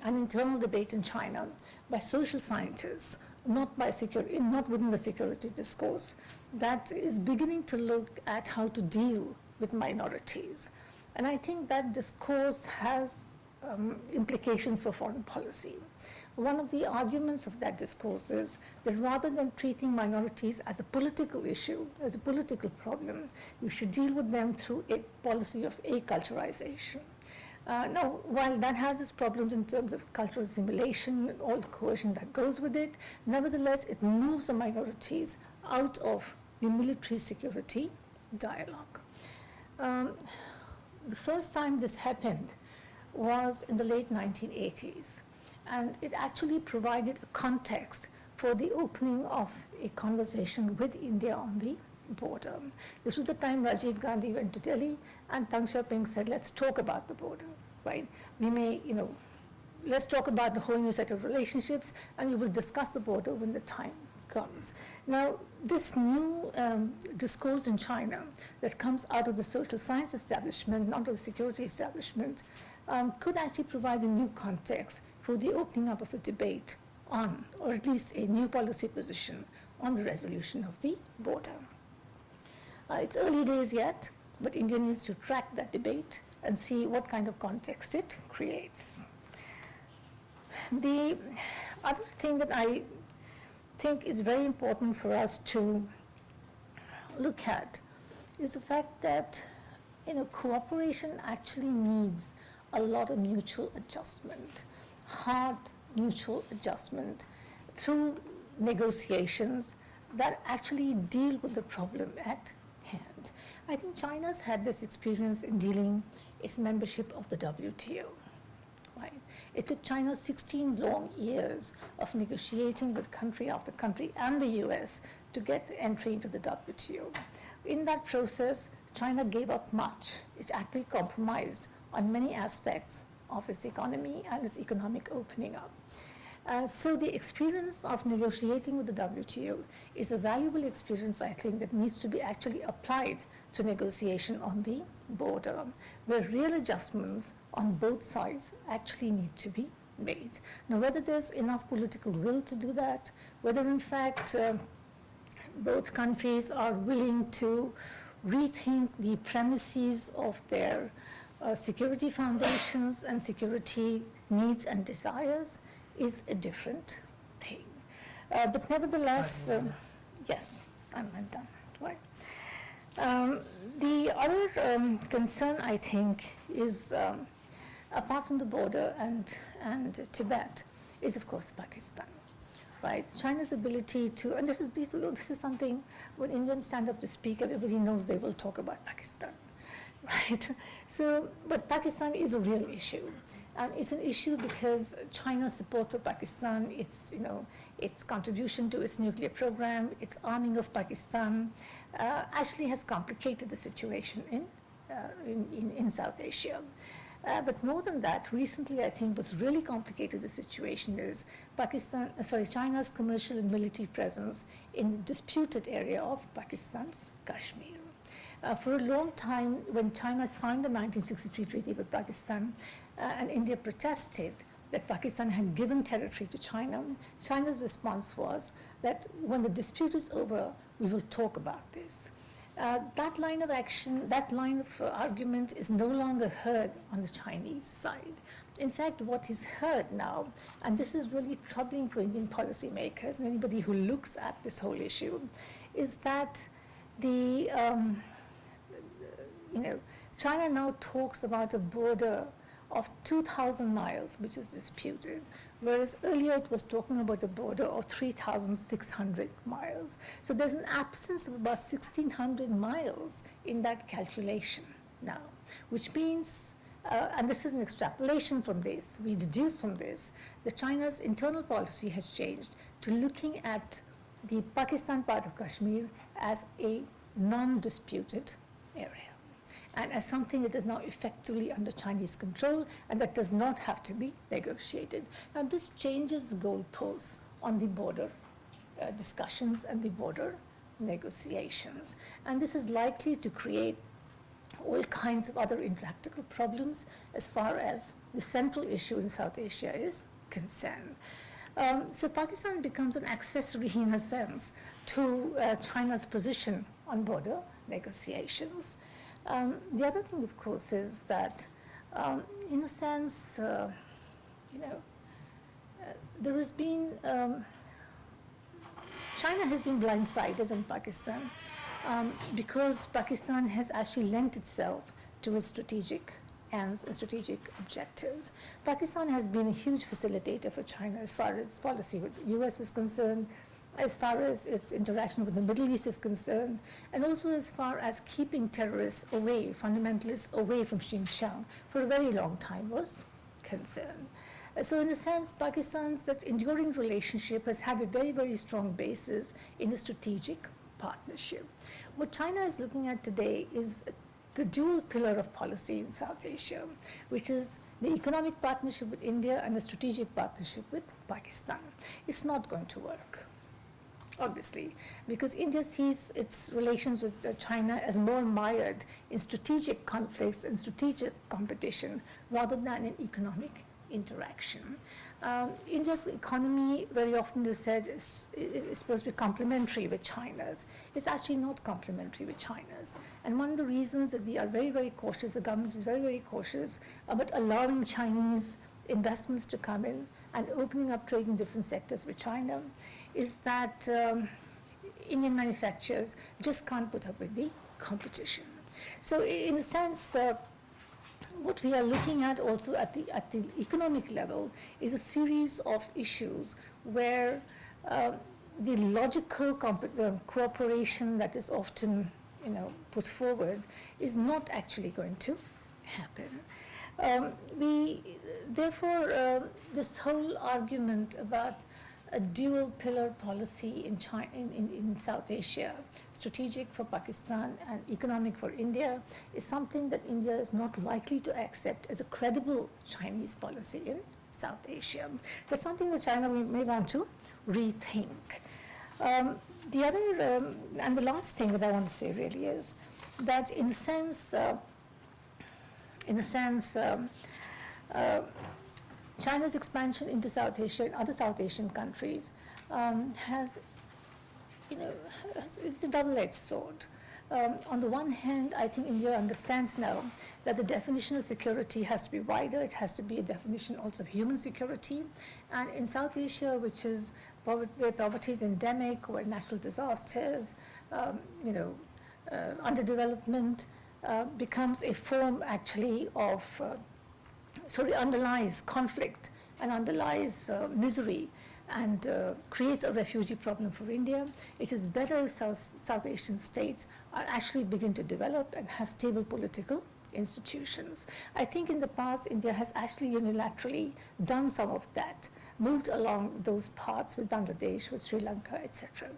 an internal debate in China by social scientists, not within the security discourse, that is beginning to look at how to deal with minorities. And I think that discourse has implications for foreign policy. One of the arguments of that discourse is that rather than treating minorities as a political issue, as a political problem, you should deal with them through a policy of acculturization. Now, while that has its problems in terms of cultural assimilation and all the coercion that goes with it, nevertheless, it moves the minorities out of the military security dialogue. The first time this happened was in the late 1980s, and it actually provided a context for the opening of a conversation with India on the border. This was the time Rajiv Gandhi went to Delhi, and Deng Xiaoping said, let's talk about the border, right? We may, let's talk about the whole new set of relationships, and we will discuss the border when the time comes. Now, this new discourse in China that comes out of the social science establishment, not of the security establishment, could actually provide a new context for the opening up of a debate on, or at least a new policy position on the resolution of the border. It's early days yet, but India needs to track that debate and see what kind of context it creates. The other thing that I think is very important for us to look at is the fact that cooperation actually needs a lot of mutual adjustment, hard mutual adjustment through negotiations that actually deal with the problem at hand. I think China's had this experience in dealing its membership of the WTO. Right? It took China 16 long years of negotiating with country after country and the US to get entry into the WTO. In that process, China gave up much. It actually compromised on many aspects of its economy and its economic opening up. So the experience of negotiating with the WTO is a valuable experience, I think, that needs to be actually applied to negotiation on the border, where real adjustments on both sides actually need to be made. Now, whether there's enough political will to do that, whether in fact both countries are willing to rethink the premises of their security foundations and security needs and desires is a different thing. But nevertheless, yes, I'm done. Right. The other concern, I think, is apart from the border and Tibet, is of course Pakistan. Right, China's ability to, and this is something when Indians stand up to speak, everybody knows they will talk about Pakistan, right? So, but Pakistan is a real issue, and it's an issue because China's support for Pakistan, its contribution to its nuclear program, its arming of Pakistan, actually has complicated the situation in South Asia. But more than that, recently I think what's really complicated the situation is China's commercial and military presence in the disputed area of Pakistan's Kashmir. For a long time, when China signed the 1963 treaty with Pakistan and India protested that Pakistan had given territory to China, China's response was that when the dispute is over, we will talk about this. That line of action, that line of argument is no longer heard on the Chinese side. In fact, what is heard now, and this is really troubling for Indian policymakers and anybody who looks at this whole issue, is that China now talks about a border of 2,000 miles, which is disputed, whereas earlier it was talking about a border of 3,600 miles. So there's an absence of about 1,600 miles in that calculation now, which means, and this is an extrapolation from this, we deduce from this, that China's internal policy has changed to looking at the Pakistan part of Kashmir as a non-disputed area, and as something that is now effectively under Chinese control and that does not have to be negotiated. Now, this changes the goalposts on the border discussions and the border negotiations. And this is likely to create all kinds of other impractical problems as far as the central issue in South Asia is concerned. So Pakistan becomes an accessory, in a sense, to China's position on border negotiations. The other thing, of course, is that, in a sense, there has been, China has been blindsided on Pakistan because Pakistan has actually lent itself to its strategic ends and strategic objectives. Pakistan has been a huge facilitator for China as far as its policy with the US was concerned, as far as its interaction with the Middle East is concerned, and also as far as keeping terrorists away, fundamentalists away from Xinjiang for a very long time was concerned. So in a sense, Pakistan's that enduring relationship has had a very, very strong basis in a strategic partnership. What China is looking at today is the dual pillar of policy in South Asia, which is the economic partnership with India and the strategic partnership with Pakistan. It's not going to work, obviously, because India sees its relations with China as more mired in strategic conflicts and strategic competition rather than in economic interaction. India's economy very often is said is supposed to be complementary with China's. It's actually not complementary with China's. And one of the reasons that we are very, very cautious, the government is very, very cautious about allowing Chinese investments to come in and opening up trade in different sectors with China, is that Indian manufacturers just can't put up with the competition. So in a sense, what we are looking at also at the economic level is a series of issues where the logical cooperation that is often put forward is not actually going to happen. Therefore, this whole argument about a dual pillar policy in China, in South Asia, strategic for Pakistan and economic for India, is something that India is not likely to accept as a credible Chinese policy in South Asia. That's something that China may want to rethink. The other, and the last thing that I want to say really is that in a sense, China's expansion into South Asia and other South Asian countries it's a double-edged sword. On the one hand, I think India understands now that the definition of security has to be wider. It has to be a definition also of human security. And in South Asia, which is where poverty is endemic, where natural disasters, underdevelopment becomes a form actually of underlies conflict and underlies misery and creates a refugee problem for India. It is better if South Asian states are actually begin to develop and have stable political institutions. I think in the past, India has actually unilaterally done some of that, moved along those paths with Bangladesh, with Sri Lanka, etc.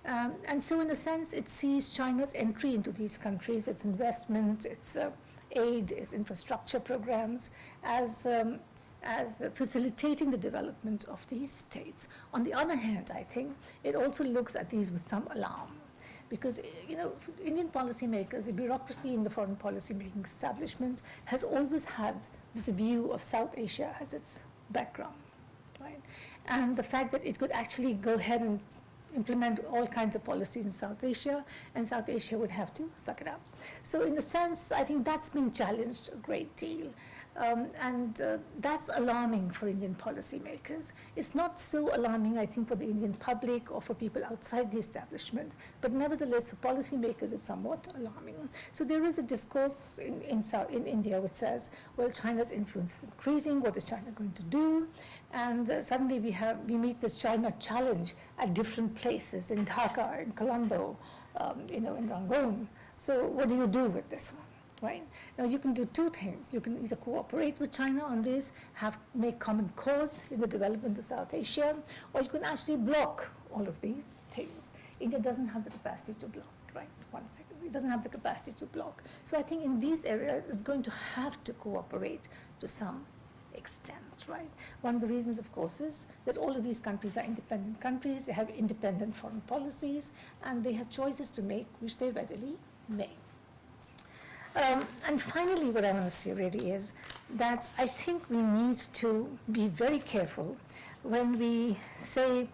And so in a sense, it sees China's entry into these countries, its investment, its aid, as infrastructure programs, as facilitating the development of these states. On the other hand, I think it also looks at these with some alarm, because Indian policymakers, the bureaucracy in the foreign policy making establishment has always had this view of South Asia as its background, right? And the fact that it could actually go ahead and implement all kinds of policies in South Asia, and South Asia would have to suck it up. So in a sense, I think that's been challenged a great deal. That's alarming for Indian policymakers. It's not so alarming, I think, for the Indian public or for people outside the establishment, but nevertheless, for policymakers, it's somewhat alarming. So there is a discourse in India which says, well, China's influence is increasing, what is China going to do? And suddenly we meet this China challenge at different places, in Dhaka, in Colombo, in Rangoon. So what do you do with this one? Right? Now you can do two things. You can either cooperate with China on this, make common cause in the development of South Asia, or you can actually block all of these things. India doesn't have the capacity to block, right? One second. It doesn't have the capacity to block. So I think in these areas it's going to have to cooperate to some extent, right? One of the reasons, of course, is that all of these countries are independent countries. They have independent foreign policies, and they have choices to make, which they readily make. And finally, what I want to say really is that I think we need to be very careful when we say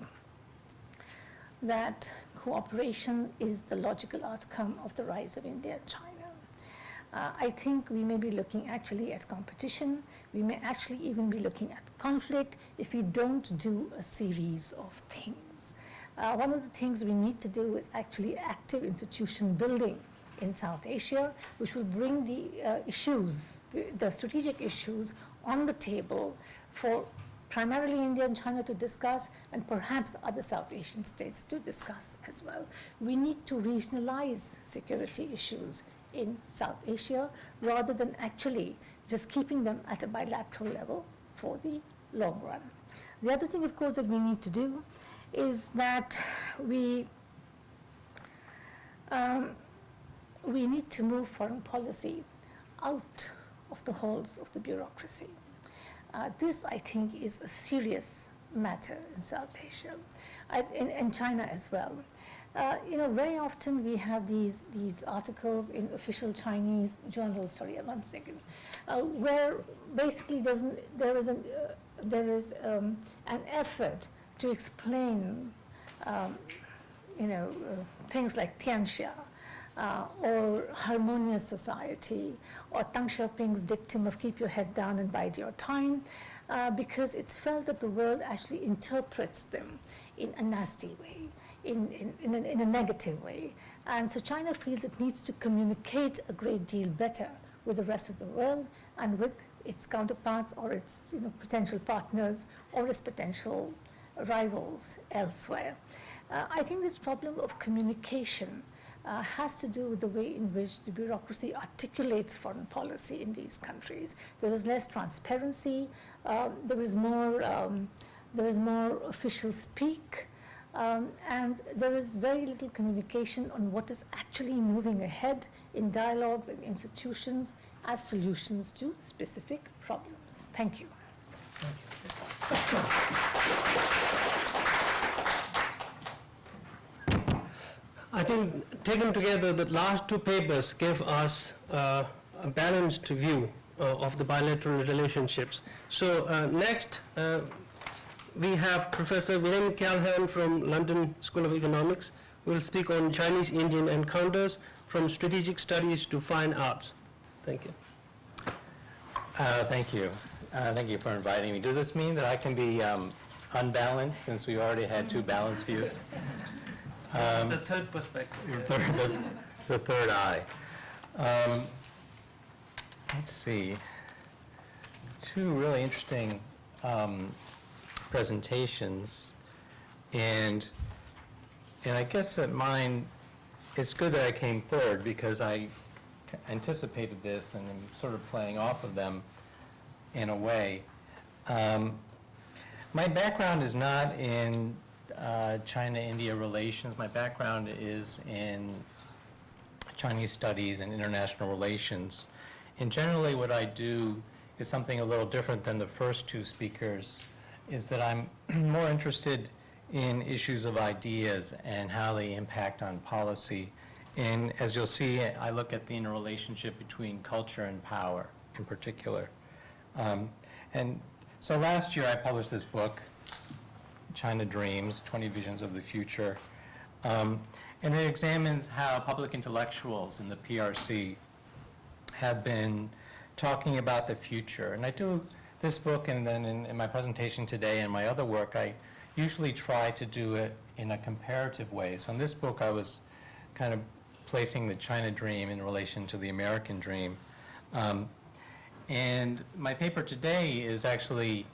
that cooperation is the logical outcome of the rise of India and China. I think we may be looking actually at competition. We may actually even be looking at conflict if we don't do a series of things. One of the things we need to do is actually active institution building in South Asia, which will bring the issues, the strategic issues on the table for primarily India and China to discuss, and perhaps other South Asian states to discuss as well. We need to regionalize security issues in South Asia rather than actually just keeping them at a bilateral level for the long run. The other thing, of course, that we need to do is that we need to move foreign policy out of the halls of the bureaucracy. This, I think, is a serious matter in South Asia, and China as well. Very often we have these articles in official Chinese journals, where basically there is an effort to explain, things like Tianxia, or harmonious society, or Deng Xiaoping's dictum of keep your head down and bide your time, because it's felt that the world actually interprets them in a nasty way, in a negative way. And so China feels it needs to communicate a great deal better with the rest of the world and with its counterparts or its potential partners or its potential rivals elsewhere. I think this problem of communication has to do with the way in which the bureaucracy articulates foreign policy in these countries. There is less transparency, there is more official speak, and there is very little communication on what is actually moving ahead in dialogues and institutions as solutions to specific problems. Thank you. I think taken together, the last two papers give us a balanced view of the bilateral relationships. So next, we have Professor William Calhoun from London School of Economics, who will speak on Chinese-Indian encounters from strategic studies to fine arts. Thank you. Thank you. Thank you for inviting me. Does this mean that I can be unbalanced since we already had two balanced views? The third perspective. The third eye. Let's see. Two really interesting presentations, and I guess that mine, it's good that I came third because I anticipated this and I'm sort of playing off of them in a way. My background is not in China-India relations. My background is in Chinese studies and international relations. And generally what I do is something a little different than the first two speakers, is that I'm more interested in issues of ideas and how they impact on policy. And as you'll see, I look at the interrelationship between culture and power in particular. And so last year I published this book, China Dreams, 20 Visions of the Future. And it examines how public intellectuals in the PRC have been talking about the future. And I do this book, and then in my presentation today and my other work, I usually try to do it in a comparative way. So in this book, I was kind of placing the China dream in relation to the American dream. And my paper today is actually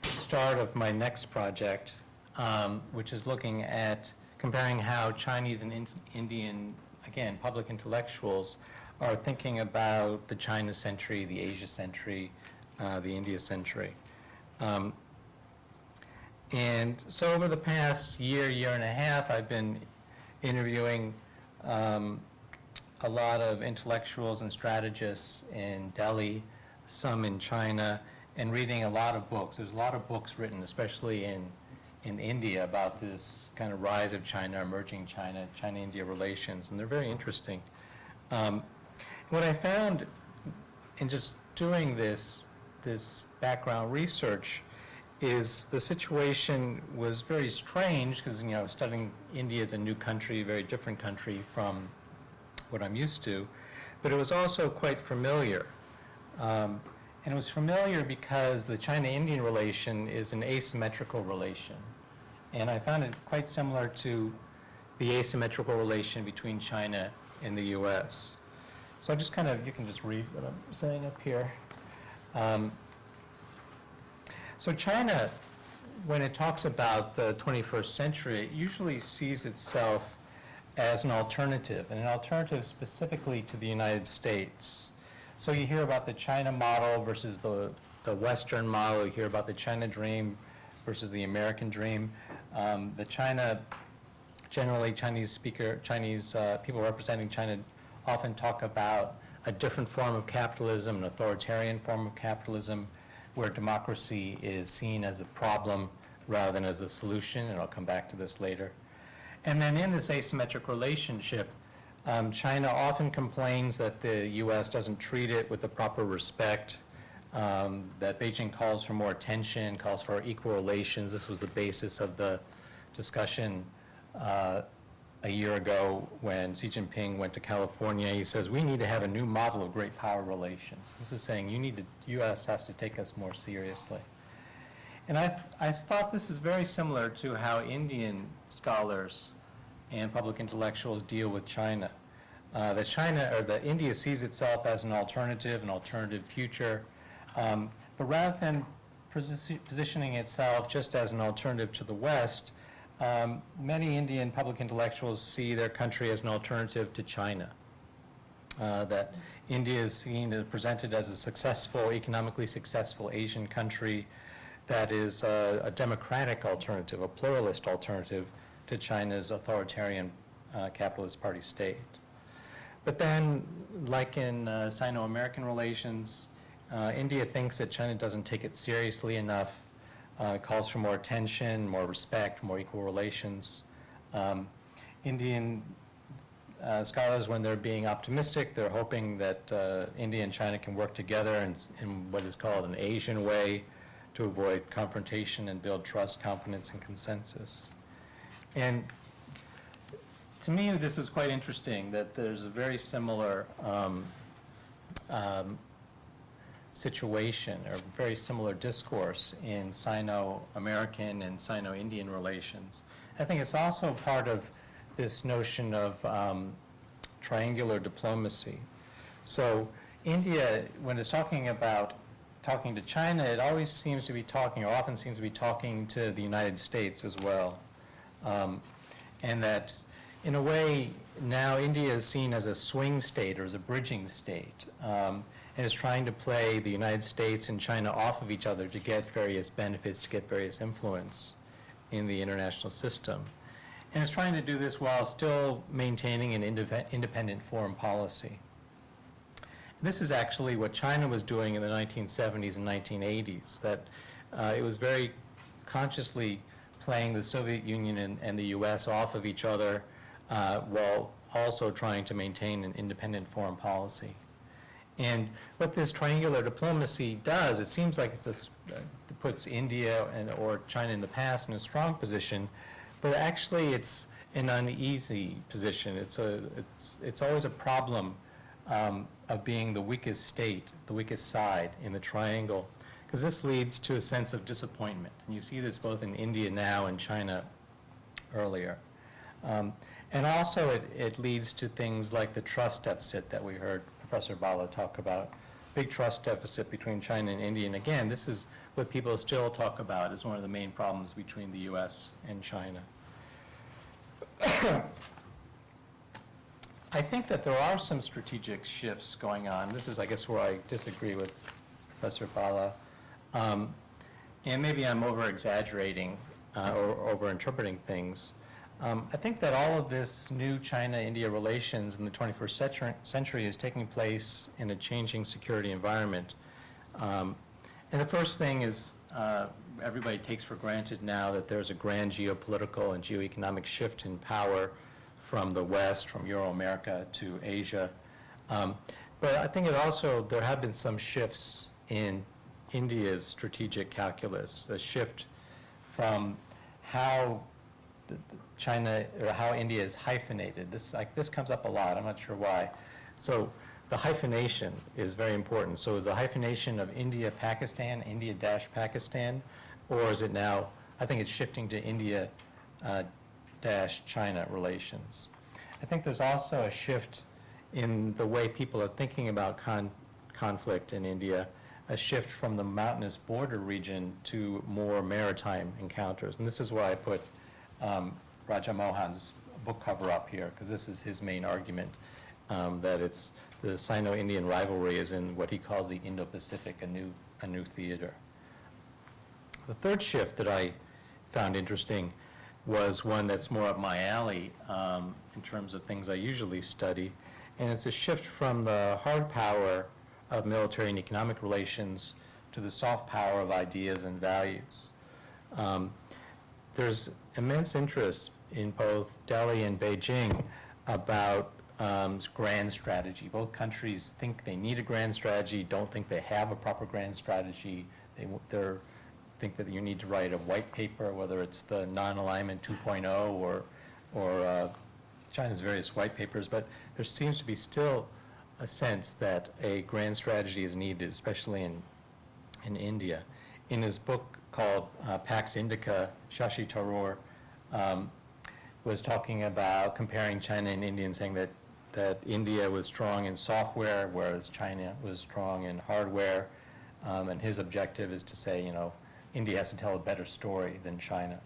the start of my next project, which is looking at comparing how Chinese and Indian, again, public intellectuals are thinking about the China century, the Asia century, the India century. And so over the past year and a half, I've been interviewing a lot of intellectuals and strategists in Delhi, some in China, and reading a lot of books. There's a lot of books written, especially in India, about this kind of rise of China, emerging China, China-India relations, and they're very interesting. What I found in just doing this background research is the situation was very strange because, studying India as a new country, very different country from what I'm used to, but it was also quite familiar. And it was familiar because the China-Indian relation is an asymmetrical relation. And I found it quite similar to the asymmetrical relation between China and the US. So I just you can just read what I'm saying up here. So China, when it talks about the 21st century, it usually sees itself as an alternative, and an alternative specifically to the United States. So you hear about the China model versus the Western model. You hear about the China dream versus the American dream. The China, generally Chinese people representing China often talk about a different form of capitalism, an authoritarian form of capitalism, where democracy is seen as a problem rather than as a solution, and I'll come back to this later. And then in this asymmetric relationship, China often complains that the US doesn't treat it with the proper respect, that Beijing calls for more attention, calls for equal relations. This was the basis of the discussion a year ago when Xi Jinping went to California. He says, we need to have a new model of great power relations. This is saying US has to take us more seriously. And I thought this is very similar to how Indian scholars and public intellectuals deal with China. That India sees itself as an alternative future, but rather than positioning itself just as an alternative to the West, many Indian public intellectuals see their country as an alternative to China. That India is presented as a economically successful Asian country that is a democratic alternative, a pluralist alternative to China's authoritarian capitalist party state. But then, like in Sino-American relations, India thinks that China doesn't take it seriously enough, calls for more attention, more respect, more equal relations. Indian scholars, when they're being optimistic, they're hoping that India and China can work together in what is called an Asian way to avoid confrontation and build trust, confidence, and consensus. And to me, this was quite interesting that there's a very similar situation or very similar discourse in Sino-American and Sino-Indian relations. I think it's also part of this notion of triangular diplomacy. So India, when it's talking to China, it always seems to be talking, or often seems to be talking to the United States as well. And that, in a way, now India is seen as a swing state or as a bridging state, and is trying to play the United States and China off of each other to get various benefits, to get various influence in the international system. And it's trying to do this while still maintaining an independent foreign policy. this is actually what China was doing in the 1970s and 1980s, that it was very consciously playing the Soviet Union and the US off of each other while also trying to maintain an independent foreign policy. And what this triangular diplomacy does, it seems like it puts India or China in the past in a strong position, but actually it's an uneasy position. It's always a problem of being the weakest state, the weakest side in the triangle, because this leads to a sense of disappointment. And you see this both in India now and China earlier. And also it leads to things like the trust deficit that we heard Professor Bhalla talk about, big trust deficit between China and India. And again, this is what people still talk about as one of the main problems between the US and China. I think that there are some strategic shifts going on. This is, I guess, where I disagree with Professor Bhalla. And maybe I'm over-exaggerating or over-interpreting things. I think that all of this new China-India relations in the 21st century is taking place in a changing security environment. And the first thing is everybody takes for granted now that there's a grand geopolitical and geoeconomic shift in power from the West, from Euro-America to Asia. But I think there have been some shifts in India's strategic calculus, a shift from how China, or how India is hyphenated. This comes up a lot, I'm not sure why. So the hyphenation is very important. So is the hyphenation of India-Pakistan, India-Pakistan, or is it now, I think it's shifting to India-China relations. I think there's also a shift in the way people are thinking about conflict in India, a shift from the mountainous border region to more maritime encounters. And this is why I put Raja Mohan's book cover up here, because this is his main argument, that it's the Sino-Indian rivalry is in what he calls the Indo-Pacific, a new theater. The third shift that I found interesting was one that's more up my alley in terms of things I usually study, and it's a shift from the hard power of military and economic relations to the soft power of ideas and values. There's immense interest in both Delhi and Beijing about grand strategy. Both countries think they need a grand strategy, don't think they have a proper grand strategy. They think that you need to write a white paper, whether it's the non-alignment 2.0 or China's various white papers, but there seems to be still a sense that a grand strategy is needed, especially in India. In his book called Pax Indica, Shashi Tharoor was talking about comparing China and India and saying that India was strong in software, whereas China was strong in hardware. And his objective is to say, India has to tell a better story than China.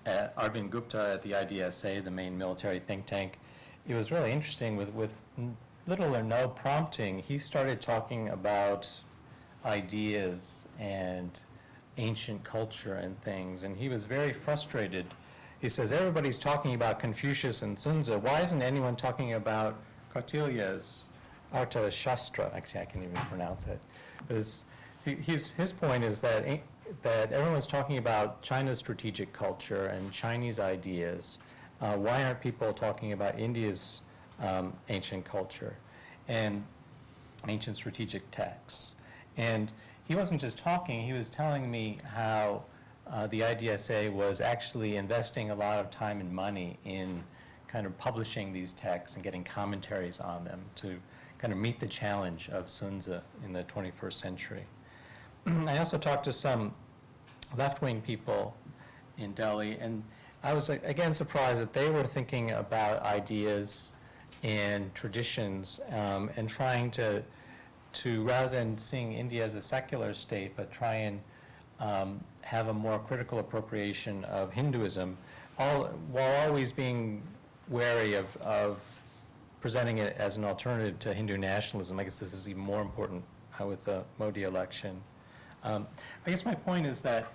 Arvind Gupta at the IDSA, the main military think tank, it was really interesting with little or no prompting. He started talking about ideas and ancient culture and things, and he was very frustrated. He says, everybody's talking about Confucius and Sun Tzu. Why isn't anyone talking about Kautilya's Artha Shastra? Actually, I can't even pronounce it. But his point is that everyone's talking about China's strategic culture and Chinese ideas. Why aren't people talking about India's ancient culture and ancient strategic texts? And he wasn't just talking, he was telling me how the IDSA was actually investing a lot of time and money in kind of publishing these texts and getting commentaries on them to kind of meet the challenge of Sun Tzu in the 21st century. I also talked to some left-wing people in Delhi, and I was again surprised that they were thinking about ideas and traditions and trying to rather than seeing India as a secular state, but try and have a more critical appropriation of Hinduism, while always being wary of presenting it as an alternative to Hindu nationalism. I guess this is even more important with the Modi election. I guess my point is that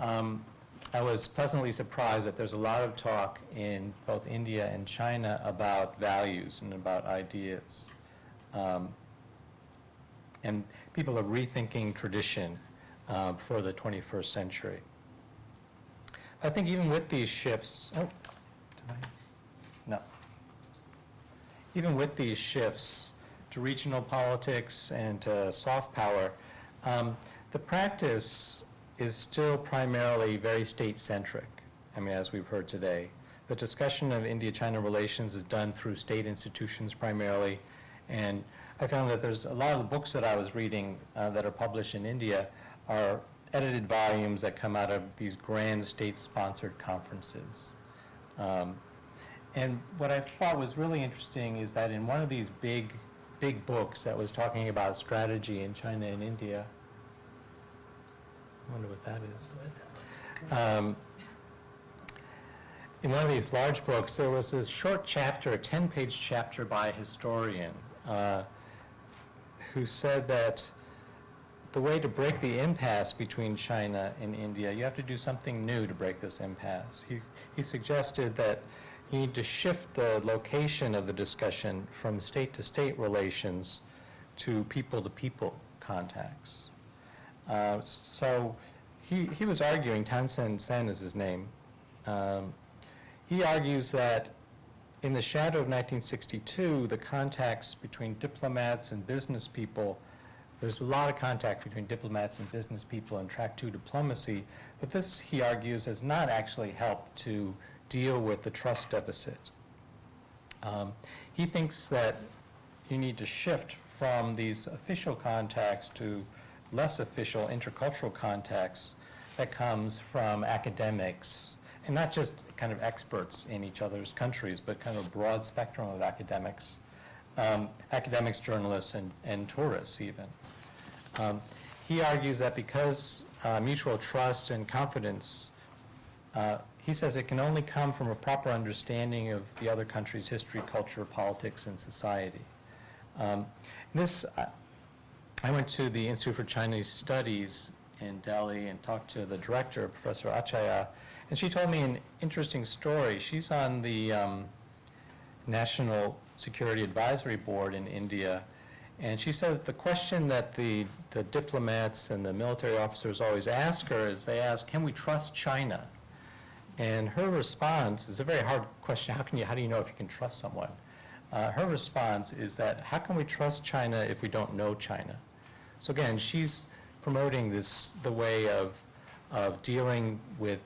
I was pleasantly surprised that there's a lot of talk in both India and China about values and about ideas. And people are rethinking tradition for the 21st century. I think even with these shifts, no. Even with these shifts to regional politics and to soft power, the practice is still primarily very state-centric. I mean, as we've heard today. The discussion of India-China relations is done through state institutions primarily, and I found that there's a lot of the books that I was reading that are published in India are edited volumes that come out of these grand state-sponsored conferences. And what I thought was really interesting is that in one of these big books that was talking about strategy in China and India, I wonder what that is. In one of these large books, there was this short chapter, a 10-page chapter by a historian who said that the way to break the impasse between China and India, you have to do something new to break this impasse. He suggested that you need to shift the location of the discussion from state-to-state relations to people-to-people contacts. So he was arguing, Tansen Sen is his name, he argues that in the shadow of 1962, the contacts between diplomats and business people, there's a lot of contact between diplomats and business people in track 2 diplomacy, but this, he argues, has not actually helped to deal with the trust deficit. He thinks that you need to shift from these official contacts to less official intercultural contacts that comes from academics, and not just kind of experts in each other's countries, but kind of a broad spectrum of academics, journalists, and tourists even. He argues that because mutual trust and confidence, he says it can only come from a proper understanding of the other country's history, culture, politics, and society. I went to the Institute for Chinese Studies in Delhi and talked to the director, Professor Achaya, and she told me an interesting story. She's on the National Security Advisory Board in India, and she said that the question that the diplomats and the military officers always ask her is they ask, can we trust China? And her response is a very hard question. How do you know if you can trust someone? Her response is that, how can we trust China if we don't know China? So again, she's promoting the way of dealing with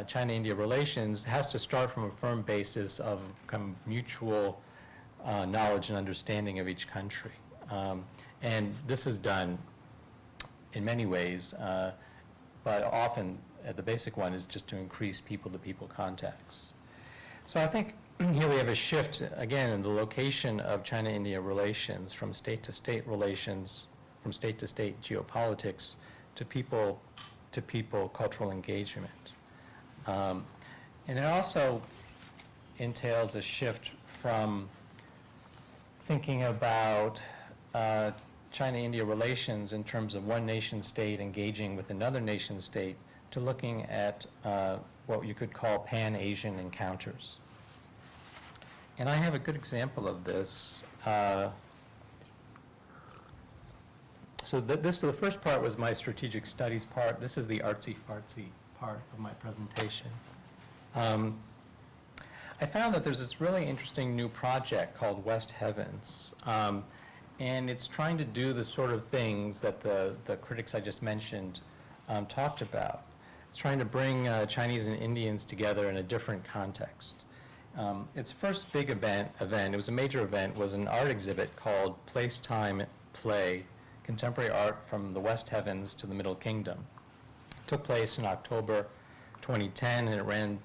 China-India relations has to start from a firm basis of kind of mutual knowledge and understanding of each country. And this is done in many ways, but often the basic one is just to increase people-to-people contacts. So I think here we have a shift, again, in the location of China-India relations from state-to-state relations, from state-to-state geopolitics to people-to-people cultural engagement. And it also entails a shift from thinking about China-India relations in terms of one nation-state engaging with another nation-state to looking at what you could call pan-Asian encounters. And I have a good example of this. So the first part was my strategic studies part. This is the artsy-fartsy part of my presentation. I found that there's this really interesting new project called West Heavens. And it's trying to do the sort of things that the critics I just mentioned talked about. It's trying to bring Chinese and Indians together in a different context. Its first big event, it was a major event, was an art exhibit called Place, Time, Play, Contemporary Art from the West Heavens to the Middle Kingdom. It took place in October 2010, and it ran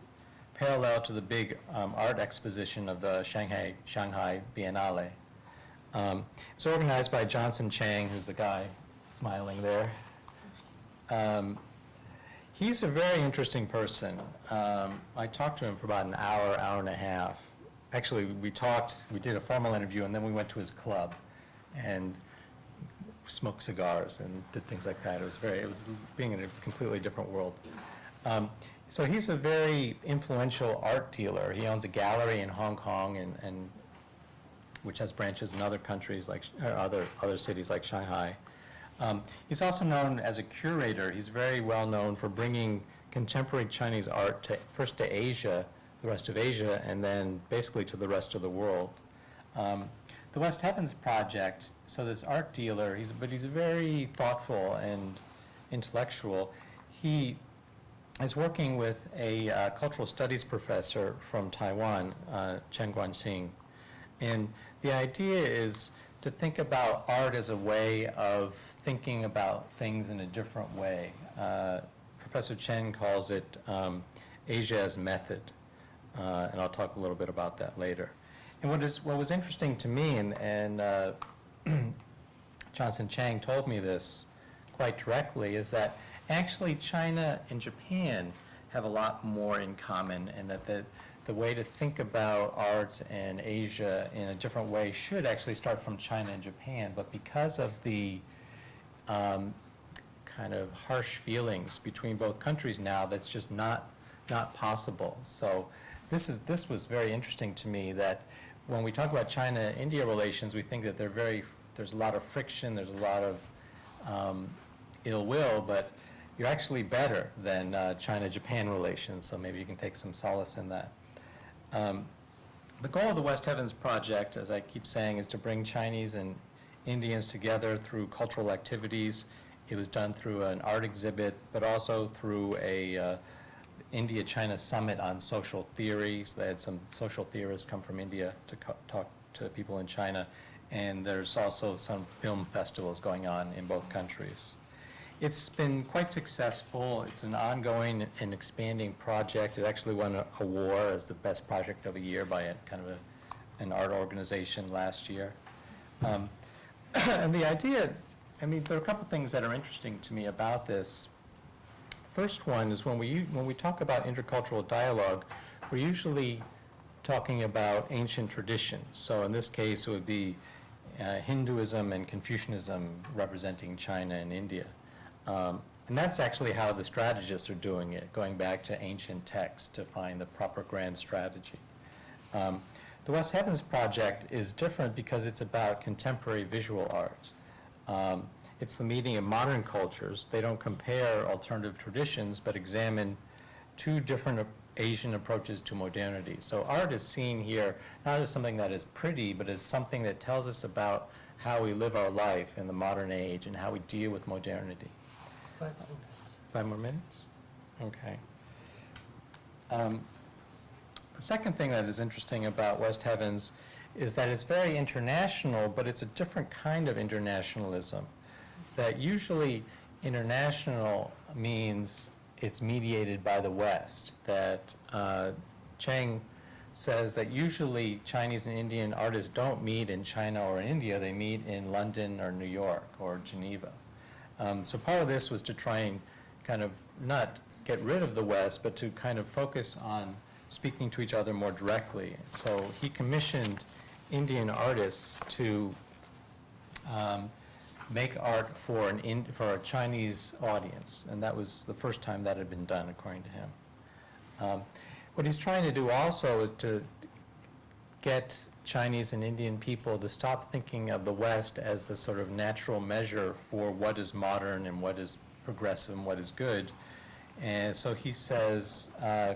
parallel to the big art exposition of the Shanghai Biennale. It's organized by Johnson Chang, who's the guy smiling there. He's a very interesting person. I talked to him for about an hour and a half. Actually, we did a formal interview, and then we went to his club and smoked cigars and did things like that. It was being in a completely different world. So he's a very influential art dealer. He owns a gallery in Hong Kong, and which has branches in other countries like, or other cities like Shanghai. He's also known as a curator. He's very well known for bringing contemporary Chinese art first to Asia, the rest of Asia, and then basically to the rest of the world. The West Heavens Project, so this art dealer, but he's very thoughtful and intellectual. He is working with a cultural studies professor from Taiwan, Chen Guanxing. And the idea is to think about art as a way of thinking about things in a different way. Professor Chen calls it Asia as method, and I'll talk a little bit about that later. And what was interesting to me, and Johnson Chang told me this quite directly, is that actually China and Japan have a lot more in common, and that the way to think about art and Asia in a different way should actually start from China and Japan, but because of the kind of harsh feelings between both countries now, that's just not possible. So this was very interesting to me, that when we talk about China-India relations, we think that there's a lot of friction, there's a lot of ill will, but you're actually better than China-Japan relations, so maybe you can take some solace in that. The goal of the West Heavens Project, as I keep saying, is to bring Chinese and Indians together through cultural activities. It was done through an art exhibit, but also through a India-China summit on social theories. They had some social theorists come from India to talk to people in China, and there's also some film festivals going on in both countries. It's been quite successful. It's an ongoing and expanding project. It actually won an award as the best project of the year by an art organization last year. And the idea, I mean, there are a couple things that are interesting to me about this. First one is when we talk about intercultural dialogue, we're usually talking about ancient traditions. So in this case, it would be Hinduism and Confucianism representing China and India. And that's actually how the strategists are doing it, going back to ancient texts to find the proper grand strategy. The West Heavens Project is different because it's about contemporary visual art. It's the meeting of modern cultures. They don't compare alternative traditions, but examine two different Asian approaches to modernity. So art is seen here not as something that is pretty, but as something that tells us about how we live our life in the modern age and how we deal with modernity. 5 minutes. 5 more minutes? Okay. The second thing that is interesting about West Heavens is that it's very international, but it's a different kind of internationalism. That usually international means it's mediated by the West. That Chang says that usually Chinese and Indian artists don't meet in China or in India, they meet in London or New York or Geneva. So part of this was to try and kind of not get rid of the West, but to kind of focus on speaking to each other more directly. So he commissioned Indian artists to make art for a Chinese audience, and that was the first time that had been done, according to him. What he's trying to do also is to get Chinese and Indian people to stop thinking of the West as the sort of natural measure for what is modern and what is progressive and what is good. And so he says,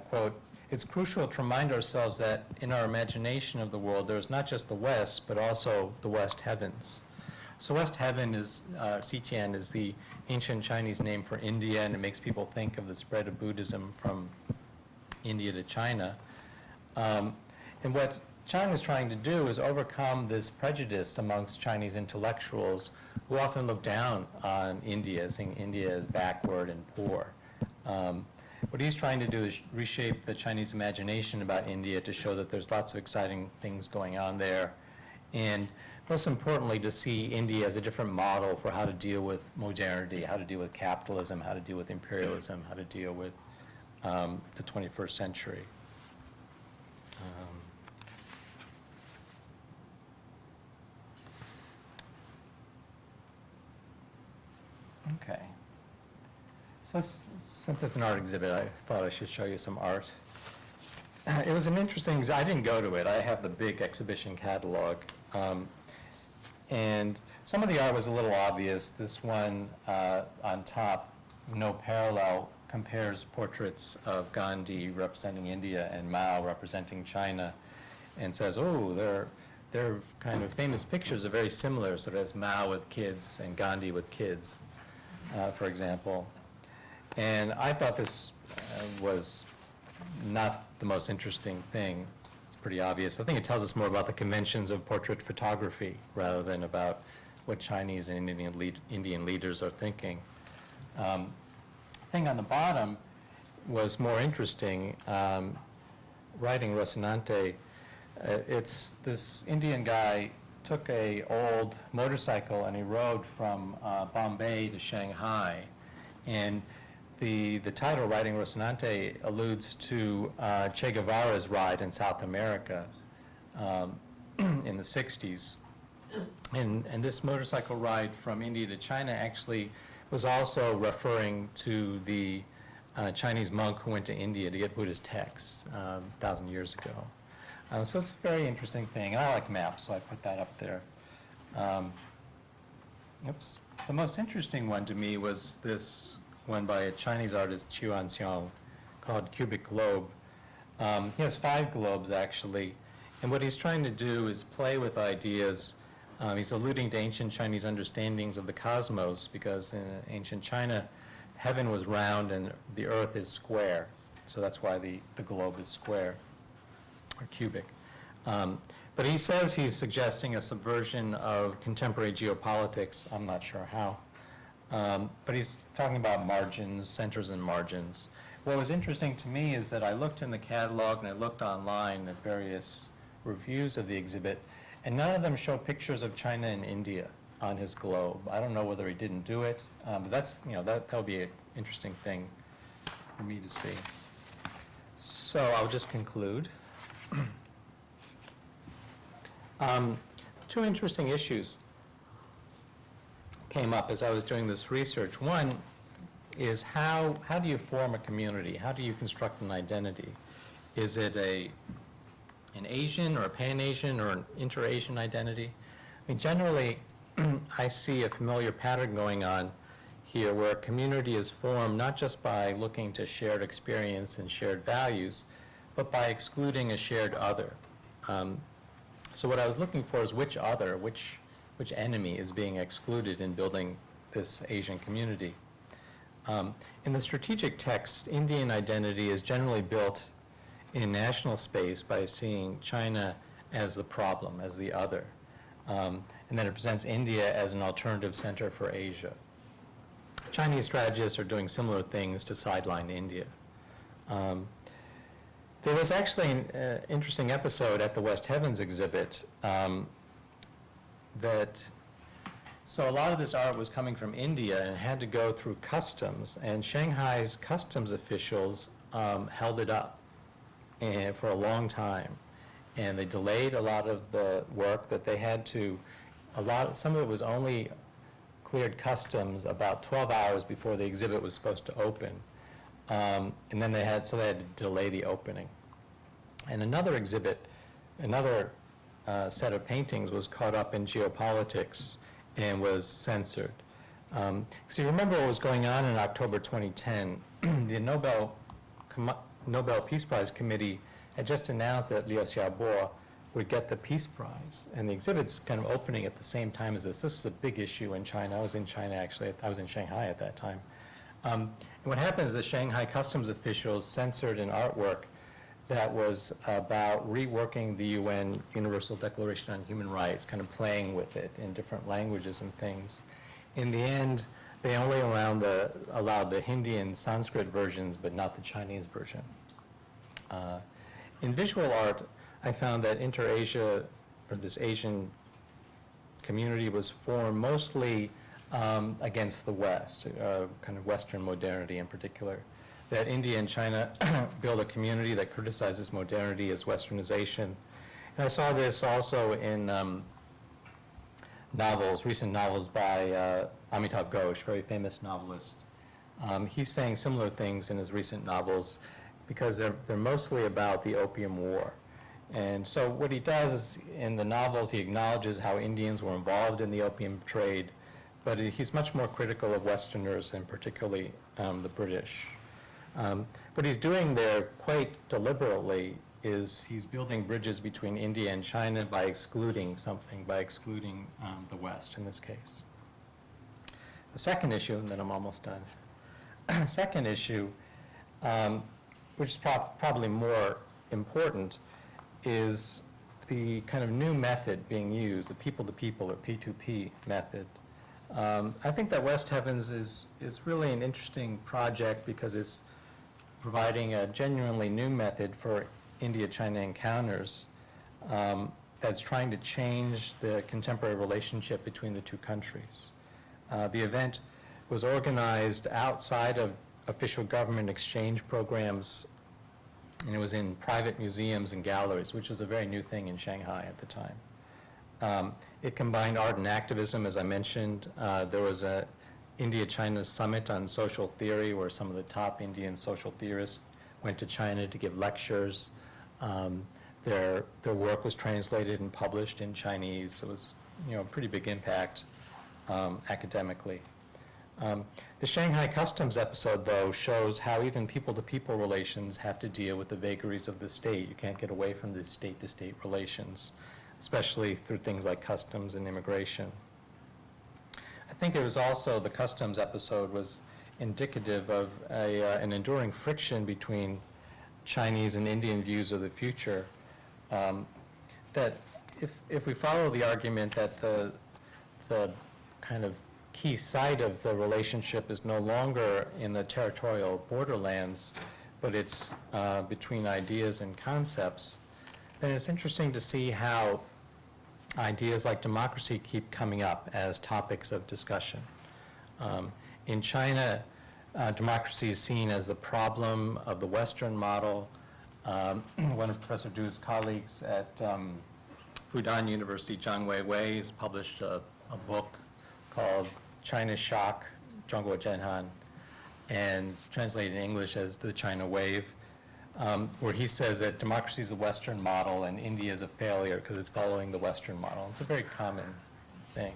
quote, "It's crucial to remind ourselves that in our imagination of the world, there is not just the West, but also the West Heavens." So West Heaven is, Xiqian is the ancient Chinese name for India, and it makes people think of the spread of Buddhism from India to China. And what China is trying to do is overcome this prejudice amongst Chinese intellectuals who often look down on India, saying India is backward and poor. What he's trying to do is reshape the Chinese imagination about India to show that there's lots of exciting things going on there. And most importantly, to see India as a different model for how to deal with modernity, how to deal with capitalism, how to deal with imperialism, how to deal with the 21st century. Okay. So since it's an art exhibit, I thought I should show you some art. It was an interesting, I didn't go to it. I have the big exhibition catalog. And some of the art was a little obvious. This one on top, No Parallel, compares portraits of Gandhi representing India and Mao representing China, and says, oh, their kind of famous pictures are very similar, sort of as Mao with kids and Gandhi with kids, for example. And I thought this was not the most interesting thing. It's pretty obvious. I think it tells us more about the conventions of portrait photography rather than about what Chinese and Indian leaders are thinking. The thing on the bottom was more interesting. Writing Rocinante, it's this Indian guy took a old motorcycle and he rode from Bombay to Shanghai. And the title, Writing Rocinante, alludes to Che Guevara's ride in South America in the 60s. And this motorcycle ride from India to China actually was also referring to the Chinese monk who went to India to get Buddhist texts 1,000 years ago. So it's a very interesting thing. And I like maps, so I put that up there. Oops. The most interesting one to me was this one by a Chinese artist, Chuan Xiong, called Cubic Globe. He has 5 globes, actually. And what he's trying to do is play with ideas. He's alluding to ancient Chinese understandings of the cosmos, because in ancient China, heaven was round and the earth is square. So that's why the globe is square or cubic. But he says he's suggesting a subversion of contemporary geopolitics. I'm not sure how. But he's talking about margins, centers and margins. What was interesting to me is that I looked in the catalog and I looked online at various reviews of the exhibit, and none of them show pictures of China and India on his globe. I don't know whether he didn't do it, but that's, that'll be an interesting thing for me to see. So I'll just conclude. 2 interesting issues came up as I was doing this research. One is how do you form a community? How do you construct an identity? Is it an Asian or a Pan-Asian or an inter-Asian identity? I mean, generally, I see a familiar pattern going on here where a community is formed not just by looking to shared experience and shared values, but by excluding a shared other. So what I was looking for is which other, which enemy is being excluded in building this Asian community. In the strategic text, Indian identity is generally built in national space by seeing China as the problem, as the other. And then it presents India as an alternative center for Asia. Chinese strategists are doing similar things to sideline India. There was actually an interesting episode at the West Heavens exhibit so a lot of this art was coming from India and had to go through customs, and Shanghai's customs officials held it up for a long time, and they delayed a lot of the work that they had to. Some of it was only cleared customs about 12 hours before the exhibit was supposed to open, and then they had to delay the opening. And another exhibit, another set of paintings was caught up in geopolitics and was censored. So you remember what was going on in October 2010. The Nobel Peace Prize Committee had just announced that Liu Xiaobo would get the Peace Prize, and the exhibit's kind of opening at the same time as this. This was a big issue in China. I was in China, actually. I was in Shanghai at that time. And what happened is the Shanghai customs officials censored an artwork that was about reworking the UN Universal Declaration on Human Rights, kind of playing with it in different languages and things. In the end, they only allowed the Hindi and Sanskrit versions, but not the Chinese version. In visual art, I found that inter-Asia, or this Asian community, was formed mostly against the West, kind of Western modernity in particular. That India and China build a community that criticizes modernity as westernization. And I saw this also in recent novels by Amitav Ghosh, very famous novelist. He's saying similar things in his recent novels because they're mostly about the Opium War. And so what he does is, in the novels, he acknowledges how Indians were involved in the opium trade, but he's much more critical of Westerners, and particularly the British. What he's doing there quite deliberately is he's building bridges between India and China by excluding something, by excluding the West in this case. The second issue, and then I'm almost done. Second issue, which is probably more important, is the kind of new method being used, the people-to-people or P2P method. I think that West Heavens is really an interesting project because it's providing a genuinely new method for India-China encounters that's trying to change the contemporary relationship between the two countries. The event was organized outside of official government exchange programs, and it was in private museums and galleries, which was a very new thing in Shanghai at the time. It combined art and activism, as I mentioned. There was a India-China summit on social theory where some of the top Indian social theorists went to China to give lectures. Their work was translated and published in Chinese. It was, a pretty big impact academically. The Shanghai customs episode, though, shows how even people-to-people relations have to deal with the vagaries of the state. You can't get away from the state-to-state relations, especially through things like customs and immigration. I think it was also, the customs episode was indicative of an enduring friction between Chinese and Indian views of the future. That if we follow the argument that the kind of key site of the relationship is no longer in the territorial borderlands, but it's between ideas and concepts, then it's interesting to see how ideas like democracy keep coming up as topics of discussion. In China, democracy is seen as the problem of the Western model. One of Professor Du's colleagues at Fudan University, Zhang Weiwei, has published a book called China Shock, Zhongguo Zhenhan, and translated in English as The China Wave, where he says that democracy is a Western model and India is a failure because it's following the Western model. It's a very common thing.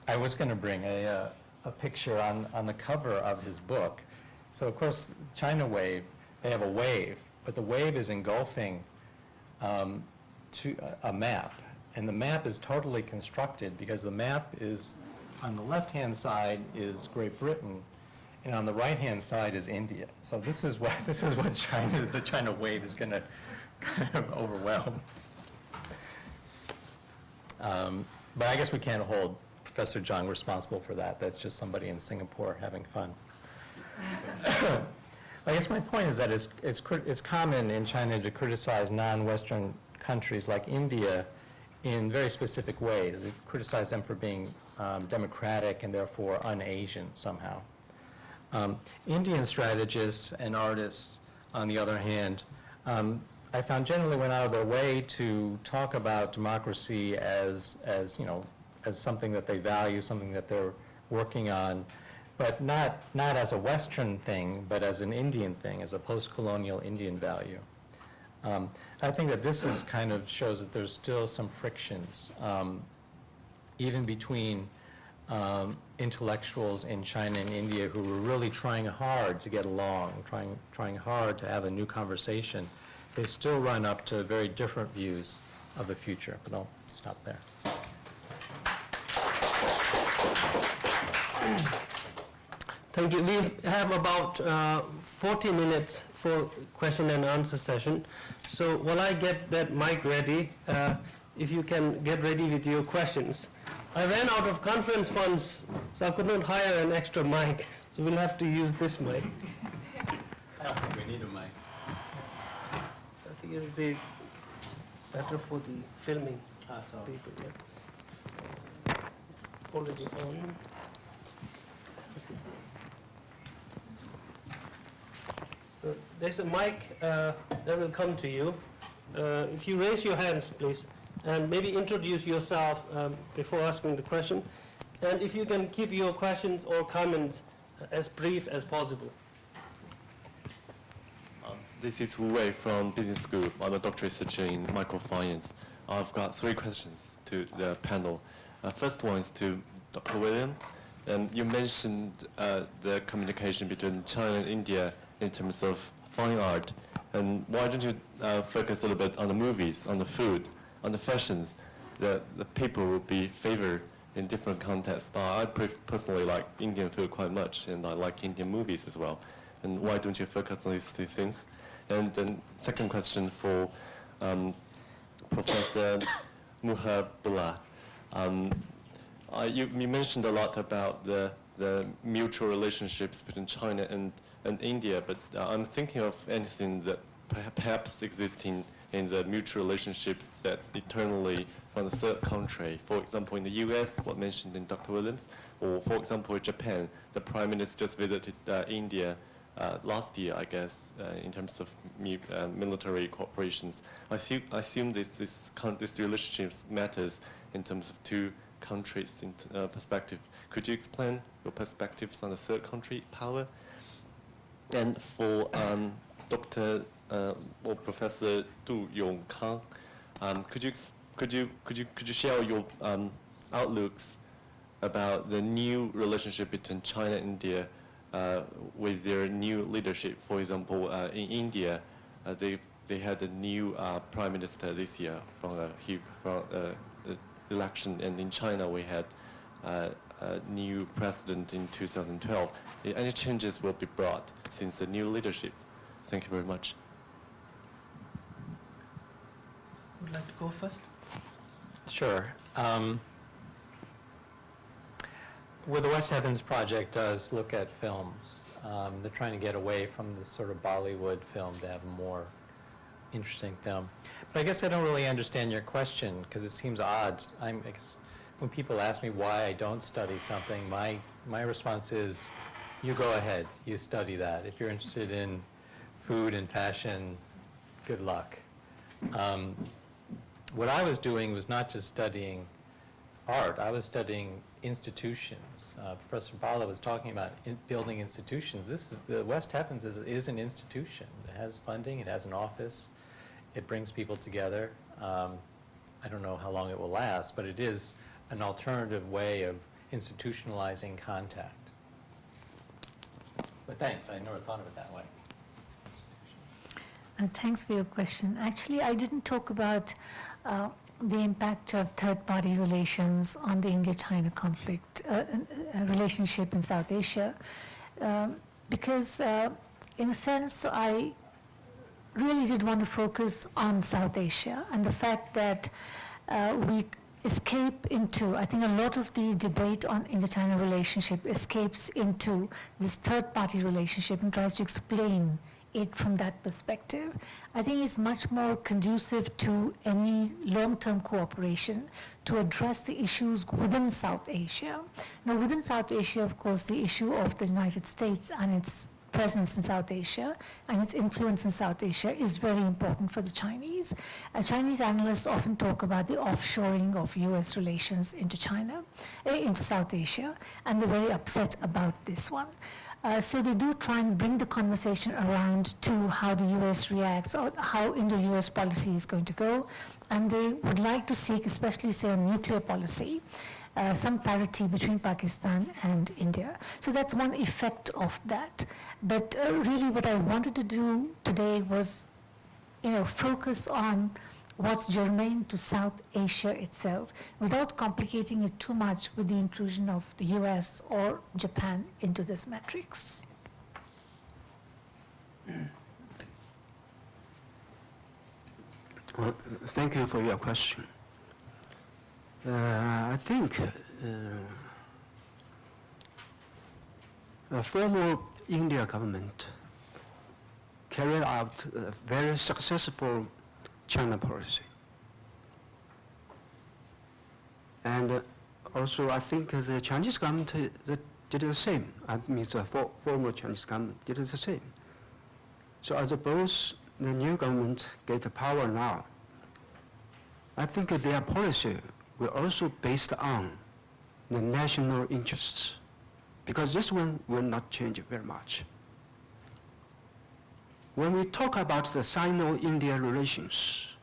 I was going to bring a picture on the cover of his book. So, of course, China Wave, they have a wave, but the wave is engulfing to a map. And the map is totally constructed because the map is, on the left-hand side is Great Britain, and on the right-hand side is India. So this is what China, the China wave is going to kind of overwhelm. But I guess we can't hold Professor Zhang responsible for that. That's just somebody in Singapore having fun. I guess my point is that it's common in China to criticize non-Western countries like India in very specific ways. They criticize them for being democratic and therefore un-Asian somehow. Indian strategists and artists, on the other hand, I found generally went out of their way to talk about democracy as something that they value, something that they're working on, but not as a Western thing, but as an Indian thing, as a post-colonial Indian value. I think that this is kind of shows that there's still some frictions, even between intellectuals in China and India who were really trying hard to get along, trying hard to have a new conversation. They still run up to very different views of the future, but I'll stop there. Thank you. We have about 40 minutes for question and answer session. So while I get that mic ready, if you can get ready with your questions. I ran out of conference funds, so I could not hire an extra mic, so we'll have to use this mic. I don't think we need a mic. So I think it would be better for the filming So people. Yeah. Already on. So there's a mic that will come to you. If you raise your hands, please, and maybe introduce yourself before asking the question. And if you can keep your questions or comments as brief as possible. This is Wu Wei from Business School. I'm a doctorate researcher in microfinance. I've got 3 questions to the panel. First one is to Dr. William. You mentioned the communication between China and India in terms of fine art. And why don't you focus a little bit on the movies, on the food, on the fashions that the people will be favored in different contexts? I personally like Indian food quite much, and I like Indian movies as well. And why don't you focus on these things? And then second question for Professor Madhu Bhalla. You mentioned a lot about the mutual relationships between China and India, but I'm thinking of anything that perhaps existing in the mutual relationships that eternally from the third country. For example, in the US, what mentioned in Dr. Williams, or for example, Japan, the Prime Minister just visited India last year, I guess, in terms of military cooperations. I assume this relationship matters in terms of 2 countries in perspective. Could you explain your perspectives on the third country power? And for Dr. Or Professor Du Youkang, could you share your outlooks about the new relationship between China and India with their new leadership? For example, in India, they had a new prime minister this year from the election, and in China we had a new president in 2012. Any changes will be brought since the new leadership? Thank you very much. Would like to go first? Sure. Well, the West Heavens Project does look at films. They're trying to get away from this sort of Bollywood film to have a more interesting film. But I guess I don't really understand your question, because it seems odd. I guess when people ask me why I don't study something, my response is, you go ahead, you study that. If you're interested in food and fashion, good luck. What I was doing was not just studying art, I was studying institutions. Professor Bhalla was talking about building institutions. The West Heavens is an institution. It has funding, it has an office, it brings people together. I don't know how long it will last, but it is an alternative way of institutionalizing contact. But thanks, I never thought of it that way. Thanks for your question. Actually, I didn't talk about the impact of third-party relations on the India-China conflict relationship in South Asia, because in a sense, I really did want to focus on South Asia and the fact that we escape into, I think a lot of the debate on India-China relationship escapes into this third-party relationship and tries to explain it from that perspective. I think it's much more conducive to any long-term cooperation to address the issues within South Asia. Now, within South Asia, of course, the issue of the United States and its presence in South Asia and its influence in South Asia is very important for the Chinese. Chinese analysts often talk about the offshoring of US relations into China, into South Asia, and they're very upset about this one. So they do try and bring the conversation around to how the US reacts or how Indo-US policy is going to go. And they would like to seek, especially say on nuclear policy, some parity between Pakistan and India. So that's one effect of that. But really what I wanted to do today was, focus on what's germane to South Asia itself without complicating it too much with the intrusion of the US or Japan into this matrix. Well, thank you for your question. I think the former India government carried out a very successful China policy. And also I think the Chinese government did the same. I mean, the former Chinese government did the same. So as both the new government get the power now, I think their policy will also based on the national interests, because this one will not change very much. when we talk about the Sino-Indian relations,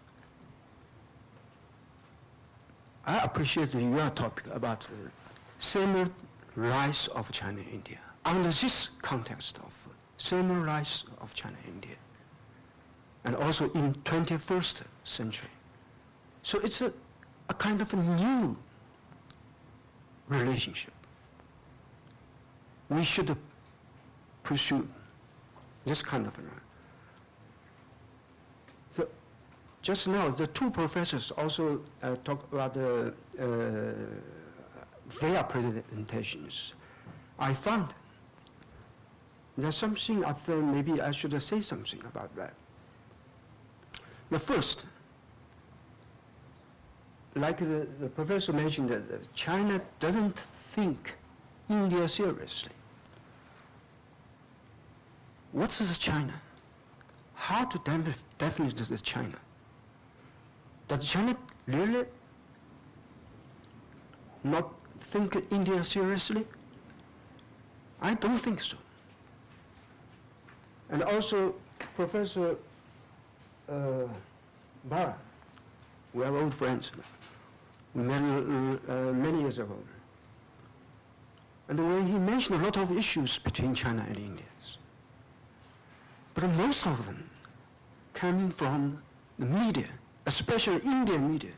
I appreciate your topic about the similar rise of China and India. Under this context of similar rise of China and India, and also in 21st century. So it's a kind of a new relationship. We should pursue this kind of. So just now, the two professors also talked about their presentations. I found there's something I thought maybe I should say something about that. The first, like the professor mentioned, that China doesn't think India seriously. What is China? How to define the China? Does China really not think India seriously? I don't think so. And also, Professor Bhalla, we are old friends. We met many years ago. And when he mentioned a lot of issues between China and India, but most of them coming from the media, especially Indian media.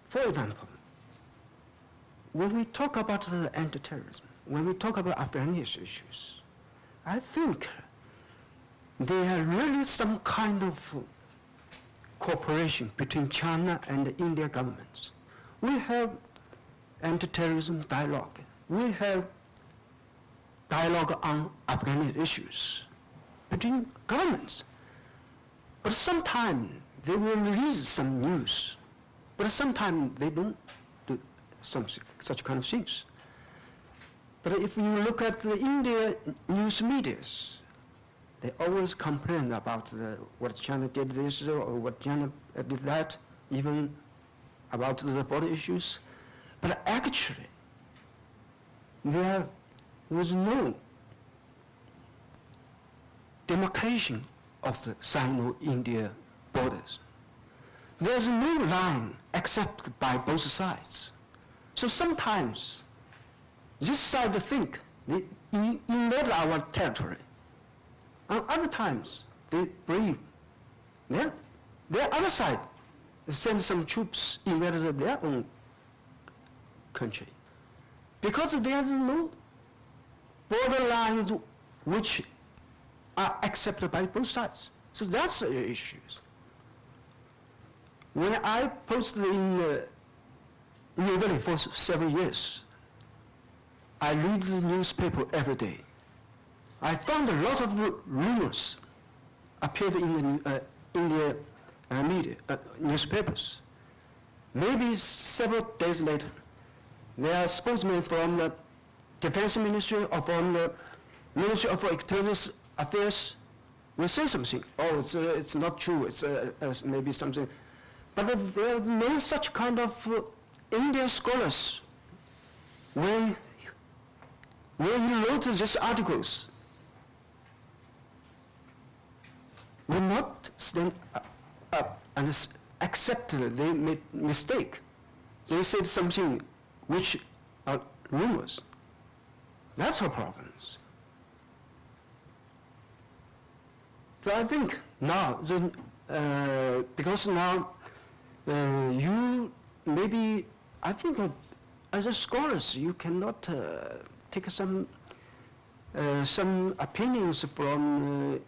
For example, when we talk about the anti-terrorism, when we talk about Afghanistan issues, I think there are really some kind of cooperation between China and the Indian governments. We have anti-terrorism dialogue. We have dialogue on Afghanistan issues between governments. But sometimes they will release some news, but sometimes they don't do such kind of things. But if you look at the India news medias, they always complain about what China did this or what China did that, even about the border issues. But actually, there was no demarcation of the Sino-India borders. There's no line accepted by both sides. So sometimes this side think they invade our territory. And other times they believe their other side send some troops invaded their own country. Because there's no border lines which are accepted by both sides. So that's the issues. When I posted in New Delhi for several years, I read the newspaper every day. I found a lot of rumors appeared in the India media, newspapers. Maybe several days later, there are spokesmen from the Defense Ministry or from the Ministry of External Affairs will say something. Oh, it's not true. It's maybe something. But there are no such kind of Indian scholars. When he wrote these articles, will not stand up and accept they made mistake. They said something which are rumors. That's our problems. So I think now, because now you maybe, I think as a scholars, you cannot take some opinions from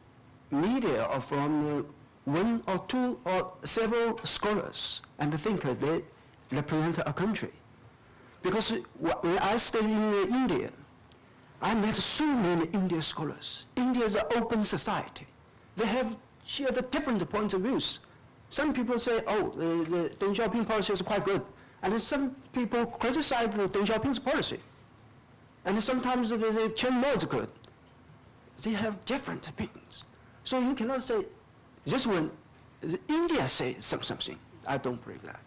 media or from one or two or several scholars and think they represent a country. Because when I stayed in India, I met so many Indian scholars. India is an open society. They have shared different points of views. Some people say, oh, the Deng Xiaoping policy is quite good. And some people criticize the Deng Xiaoping's policy. And sometimes they say Chen Mo is good. They have different opinions. So you cannot say, this one, India says something. I don't believe that.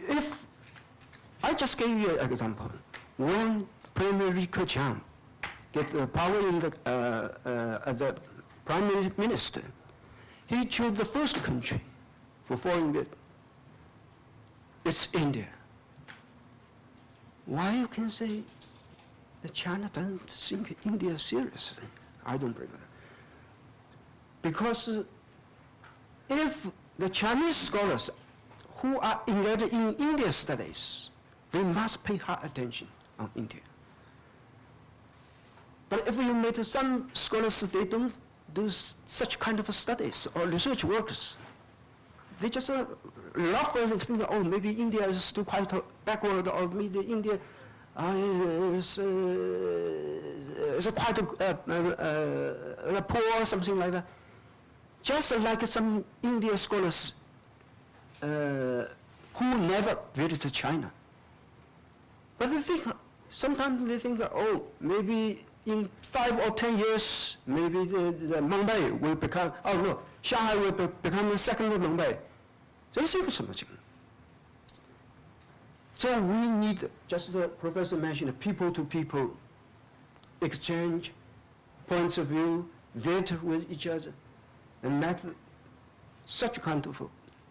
If I just gave you an example, when Premier Li Keqiang get the power as a prime minister, he chose the first country for foreign aid. It's India. Why you can say that China doesn't think India seriously? I don't believe that. Because if the Chinese scholars who are engaged in India studies, they must pay high attention on India. But if you meet some scholars, they don't do such kind of studies or research works. They just laugh and think, oh, maybe India is still quite backward, or maybe India is quite poor, something like that. Just like some Indian scholars who never visited China. But they think, sometimes they think that, oh, maybe in 5 or 10 years, maybe the Mumbai will become, oh no, Shanghai will become the second Mumbai. They think so much. So we need, just the professor mentioned, people-to-people exchange, points of view, vet with each other, and make such kind of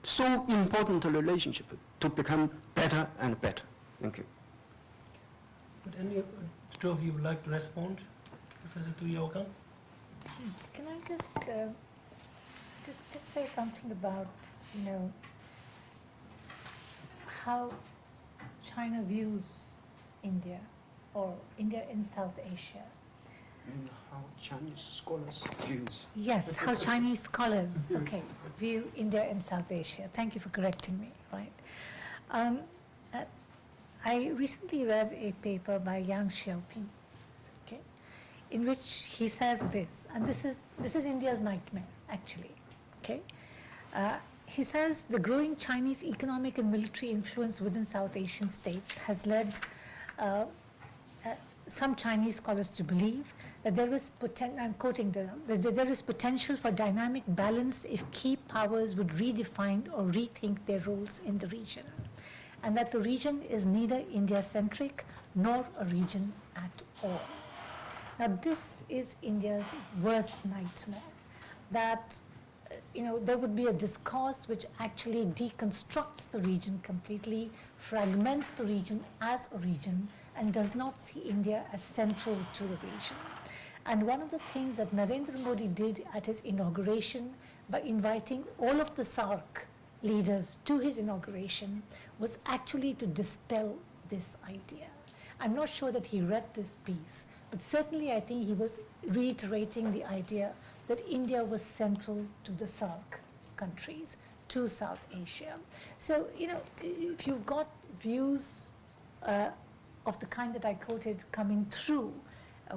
so important relationship to become better and better. Thank you. Would any of the two of you would like to respond, Professor Tu Youkang? Yes, can I just say something about, how China views India, or India in South Asia? And how Chinese scholars views. Yes, how Chinese scholars, view India in South Asia. Thank you for correcting me, right? I recently read a paper by Yang Xiaoping, in which he says this, and this is India's nightmare, actually, he says the growing Chinese economic and military influence within South Asian states has led some Chinese scholars to believe that there is I'm quoting them, that there is potential for dynamic balance if key powers would redefine or rethink their roles in the region, and that the region is neither India-centric nor a region at all. Now, this is India's worst nightmare, that there would be a discourse which actually deconstructs the region completely, fragments the region as a region, and does not see India as central to the region. And one of the things that Narendra Modi did at his inauguration, by inviting all of the SAARC leaders to his inauguration, was actually to dispel this idea. I'm not sure that he read this piece, but certainly I think he was reiterating the idea that India was central to the SAARC countries, to South Asia. So, if you've got views of the kind that I quoted coming through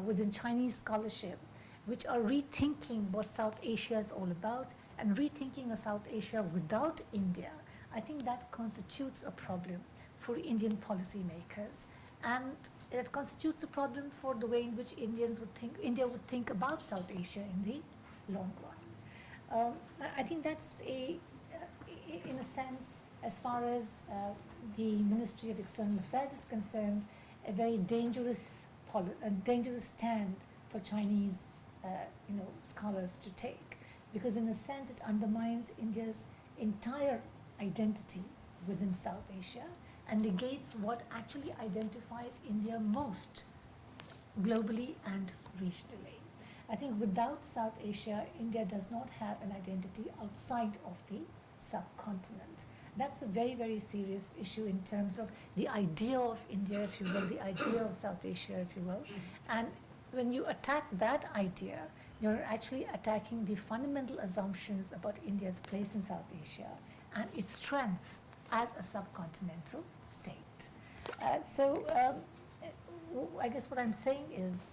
within Chinese scholarship, which are rethinking what South Asia is all about, and rethinking a South Asia without India, I think that constitutes a problem for Indian policymakers. And it constitutes a problem for the way in which India would think about South Asia in the long run. I think that's in a sense, as far as the Ministry of External Affairs is concerned, a very dangerous stand for Chinese, scholars to take, because in a sense it undermines India's entire identity within South Asia and negates what actually identifies India most globally and regionally. I think without South Asia, India does not have an identity outside of the subcontinent. That's a very, very serious issue in terms of the idea of India, if you will, the idea of South Asia, if you will. And when you attack that idea, you're actually attacking the fundamental assumptions about India's place in South Asia and its strengths as a subcontinental state. I guess what I'm saying is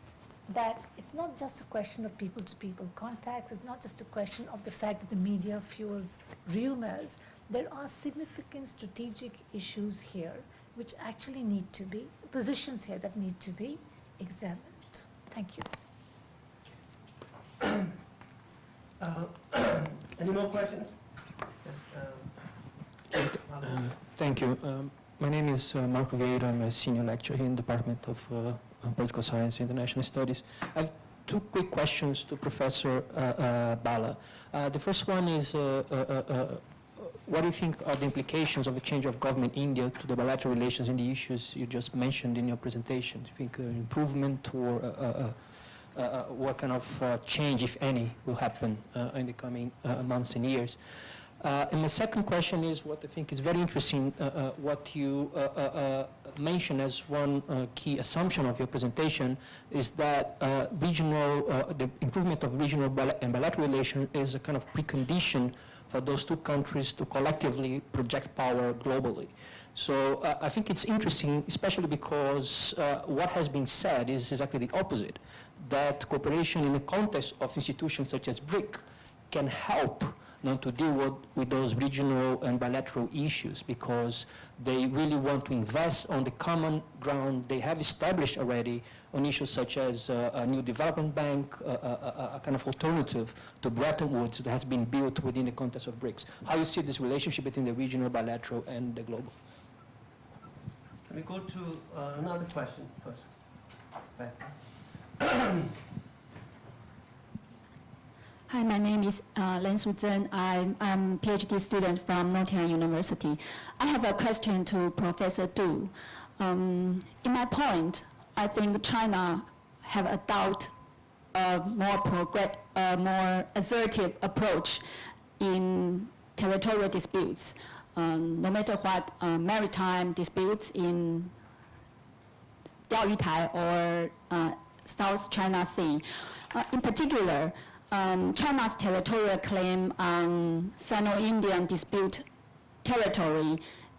that it's not just a question of people-to-people contacts, it's not just a question of the fact that the media fuels rumors. There are significant strategic issues here which actually need to be, positions here that need to be examined. Thank you. Any more questions? Yes, Thank you. My name is Marco Vieira. I'm a senior lecturer here in the Department of Political Science and International Studies. I have two quick questions to Professor Bhalla. The first one is, what do you think are the implications of a change of government in India to the bilateral relations and the issues you just mentioned in your presentation? Do you think improvement or what kind of change, if any, will happen in the coming months and years? And my second question is what I think is very interesting, what you mentioned as one key assumption of your presentation is that the improvement of regional and bilateral relations is a kind of precondition for those two countries to collectively project power globally. So I think it's interesting, especially because what has been said is exactly the opposite, that cooperation in the context of institutions such as BRIC can help to deal with those regional and bilateral issues because they really want to invest on the common ground they have established already on issues such as a new development bank, a kind of alternative to Bretton Woods that has been built within the context of BRICS. How you see this relationship between the regional, bilateral, and the global? Let me go to another question first. Back. Hi, my name is Len Suzhen. I'm a PhD student from Nottingham University. I have a question to Professor Du. In my point, I think China have adopted a more assertive approach in territorial disputes, no matter what maritime disputes in Diaoyutai or South China Sea. In particular, China's territorial claim on Sino-Indian dispute territory,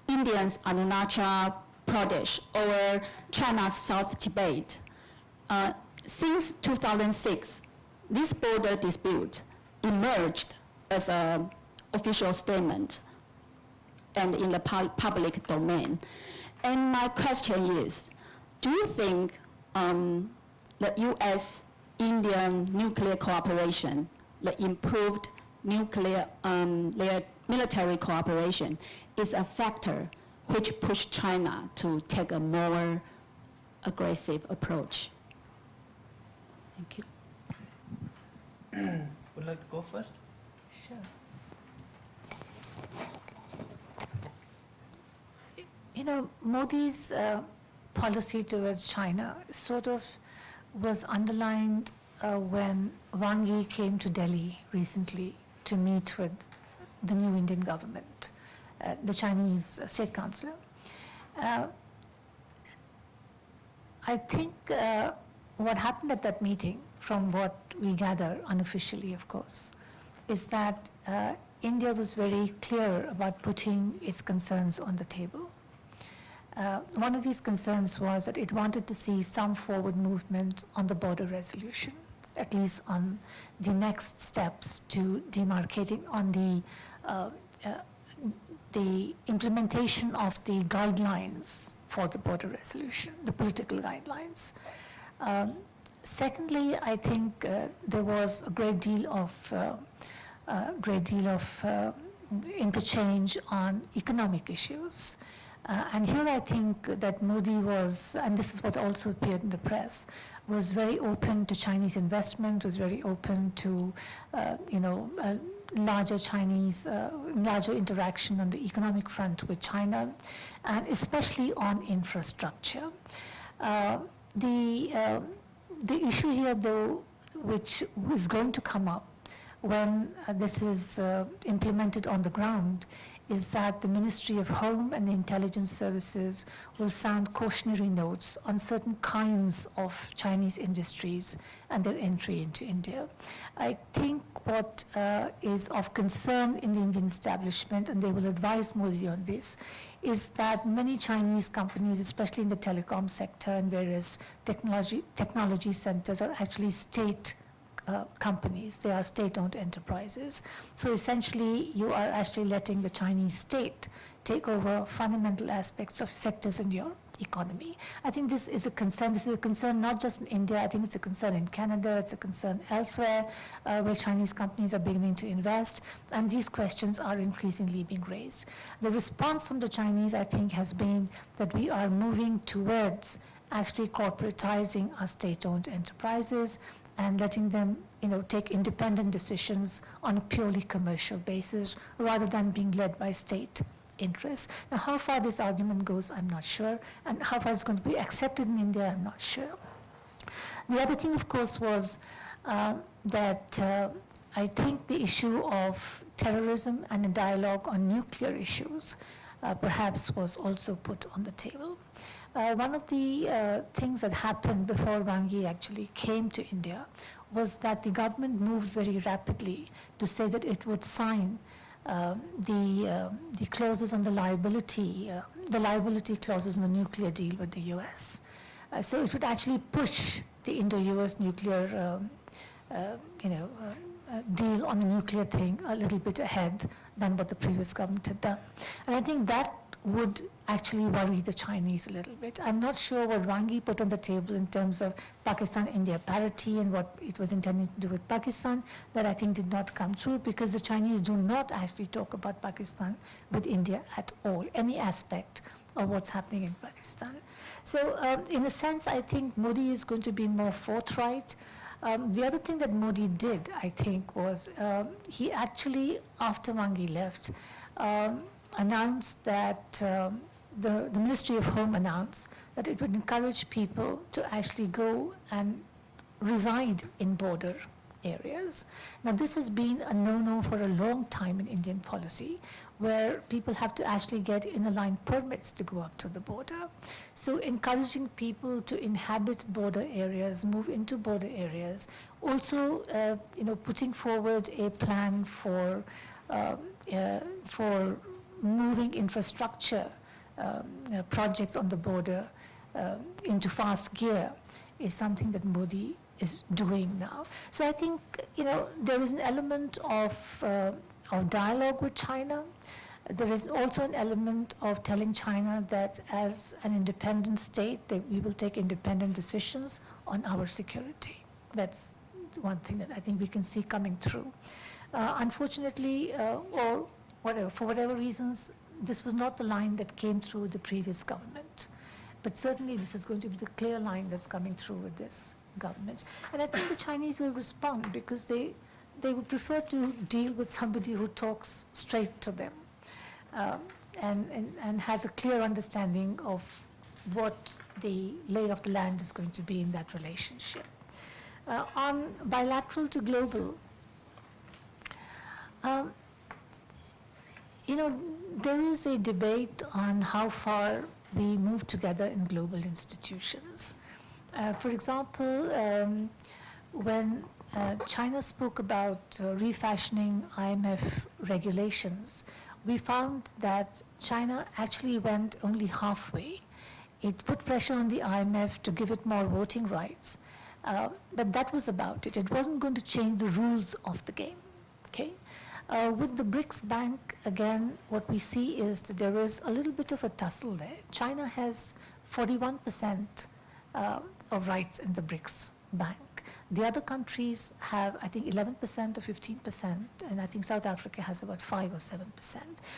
Indians Arunachal Pradesh, or China's South Tibet. Since 2006, this border dispute emerged as an official statement and in the public domain. And my question is, do you think the U.S.-Indian nuclear cooperation, the improved nuclear military cooperation, is a factor which pushed China to take a more aggressive approach? Thank you. Would you like to go first? Sure. You know, Modi's policy towards China sort of was underlined when Wang Yi came to Delhi recently to meet with the new Indian government, the Chinese State Council. I think what happened at that meeting, from what we gather unofficially, of course, is that India was very clear about putting its concerns on the table. One of these concerns was that it wanted to see some forward movement on the border resolution, at least on the next steps to demarcating on the implementation of the guidelines for the border resolution, the political guidelines. Secondly, I think there was a great deal of interchange on economic issues. And here I think that Modi was, and this is what also appeared in the press, was very open to Chinese investment, was very open to, larger interaction on the economic front with China, and especially on infrastructure. The issue here, though, which is going to come up when this is implemented on the ground, is that the Ministry of Home and the Intelligence Services will sound cautionary notes on certain kinds of Chinese industries and their entry into India. I think what is of concern in the Indian establishment, and they will advise Modi on this, is that many Chinese companies, especially in the telecom sector and various technology centers, are actually state companies. They are state-owned enterprises. So essentially, you are actually letting the Chinese state take over fundamental aspects of sectors in your economy. I think this is a concern. This is a concern not just in India. I think it's a concern in Canada. It's a concern elsewhere where Chinese companies are beginning to invest. And these questions are increasingly being raised. The response from the Chinese, I think, has been that we are moving towards actually corporatizing our state-owned enterprises and letting them, take independent decisions on a purely commercial basis rather than being led by state interests. Now, how far this argument goes, I'm not sure, and how far it's going to be accepted in India, I'm not sure. The other thing, of course, was that I think the issue of terrorism and a dialogue on nuclear issues perhaps was also put on the table. One of the things that happened before Wang Yi actually came to India was that the government moved very rapidly to say that it would sign the clauses on the liability clauses in the nuclear deal with the U.S. So it would actually push the Indo-U.S. nuclear deal on the nuclear thing a little bit ahead than what the previous government had done. And I think that would actually worry the Chinese a little bit. I'm not sure what Wang Yi put on the table in terms of Pakistan-India parity and what it was intended to do with Pakistan, that I think did not come through, because the Chinese do not actually talk about Pakistan with India at all, any aspect of what's happening in Pakistan. So in a sense, I think Modi is going to be more forthright. The other thing that Modi did, I think, was he actually, after Wang Yi left, announced that the Ministry of Home announced that it would encourage people to actually go and reside in border areas. Now, this has been a no-no for a long time in Indian policy, where people have to actually get inner-line permits to go up to the border. So encouraging people to inhabit border areas, move into border areas, also putting forward a plan for moving infrastructure projects on the border into fast gear is something that Modi is doing now. So I think there is an element of dialogue with China. There is also an element of telling China that as an independent state, that we will take independent decisions on our security. That's one thing that I think we can see coming through. Unfortunately, or whatever, for whatever reasons, this was not the line that came through the previous government. But certainly this is going to be the clear line that's coming through with this government. And I think the Chinese will respond, because they would prefer to deal with somebody who talks straight to them and has a clear understanding of what the lay of the land is going to be in that relationship. On bilateral to global, there is a debate on how far we move together in global institutions. For example, when China spoke about refashioning IMF regulations, we found that China actually went only halfway. It put pressure on the IMF to give it more voting rights, but that was about it. It wasn't going to change the rules of the game, okay? With the BRICS Bank, again, what we see is that there is a little bit of a tussle there. China has 41% of rights in the BRICS Bank. The other countries have, I think, 11% or 15%, and I think South Africa has about 5 or 7%.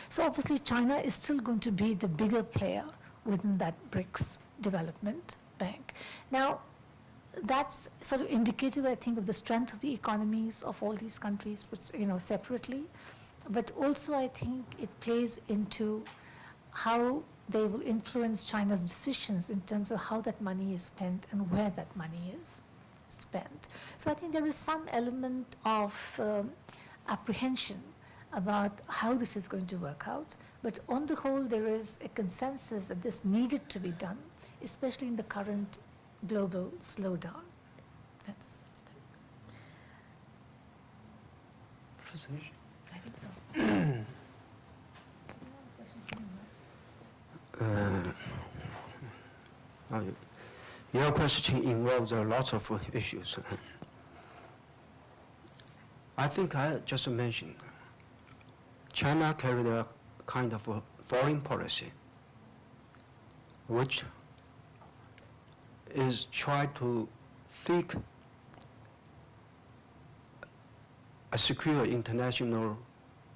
So obviously, China is still going to be the bigger player within that BRICS Development Bank. Now, that's sort of indicative, I think, of the strength of the economies of all these countries, separately. But also, I think it plays into how they will influence China's decisions in terms of how that money is spent and where that money is spent. So I think there is some element of apprehension about how this is going to work out. But on the whole, there is a consensus that this needed to be done, especially in the current global slowdown. That's I think so. Your question involves a lot of issues. I think I just mentioned China carried a kind of a foreign policy which is try to seek a secure international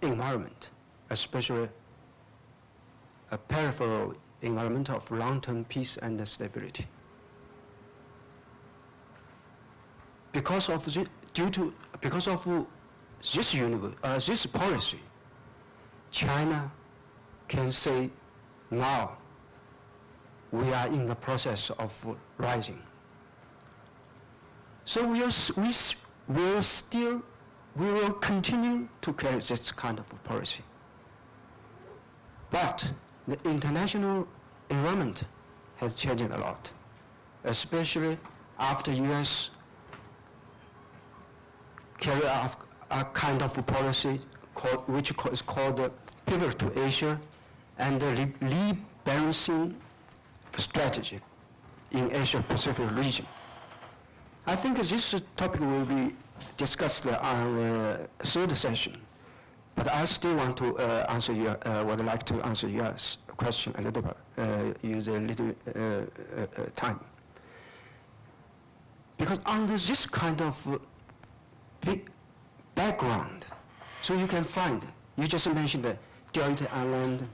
environment, especially a peripheral environment of long-term peace and stability. because of this policy, China can say now we are in the process of rising. So we will continue to carry this kind of policy. But the international environment has changed a lot, especially after U.S. carry out a kind of policy which is called the pivot to Asia and the rebalancing strategy in Asia-Pacific region. I think this topic will be discussed on the third session, but I still want to would like to answer your question a little bit, use a little time. Because under this kind of big background, so you can find, you just mentioned the Delta Island,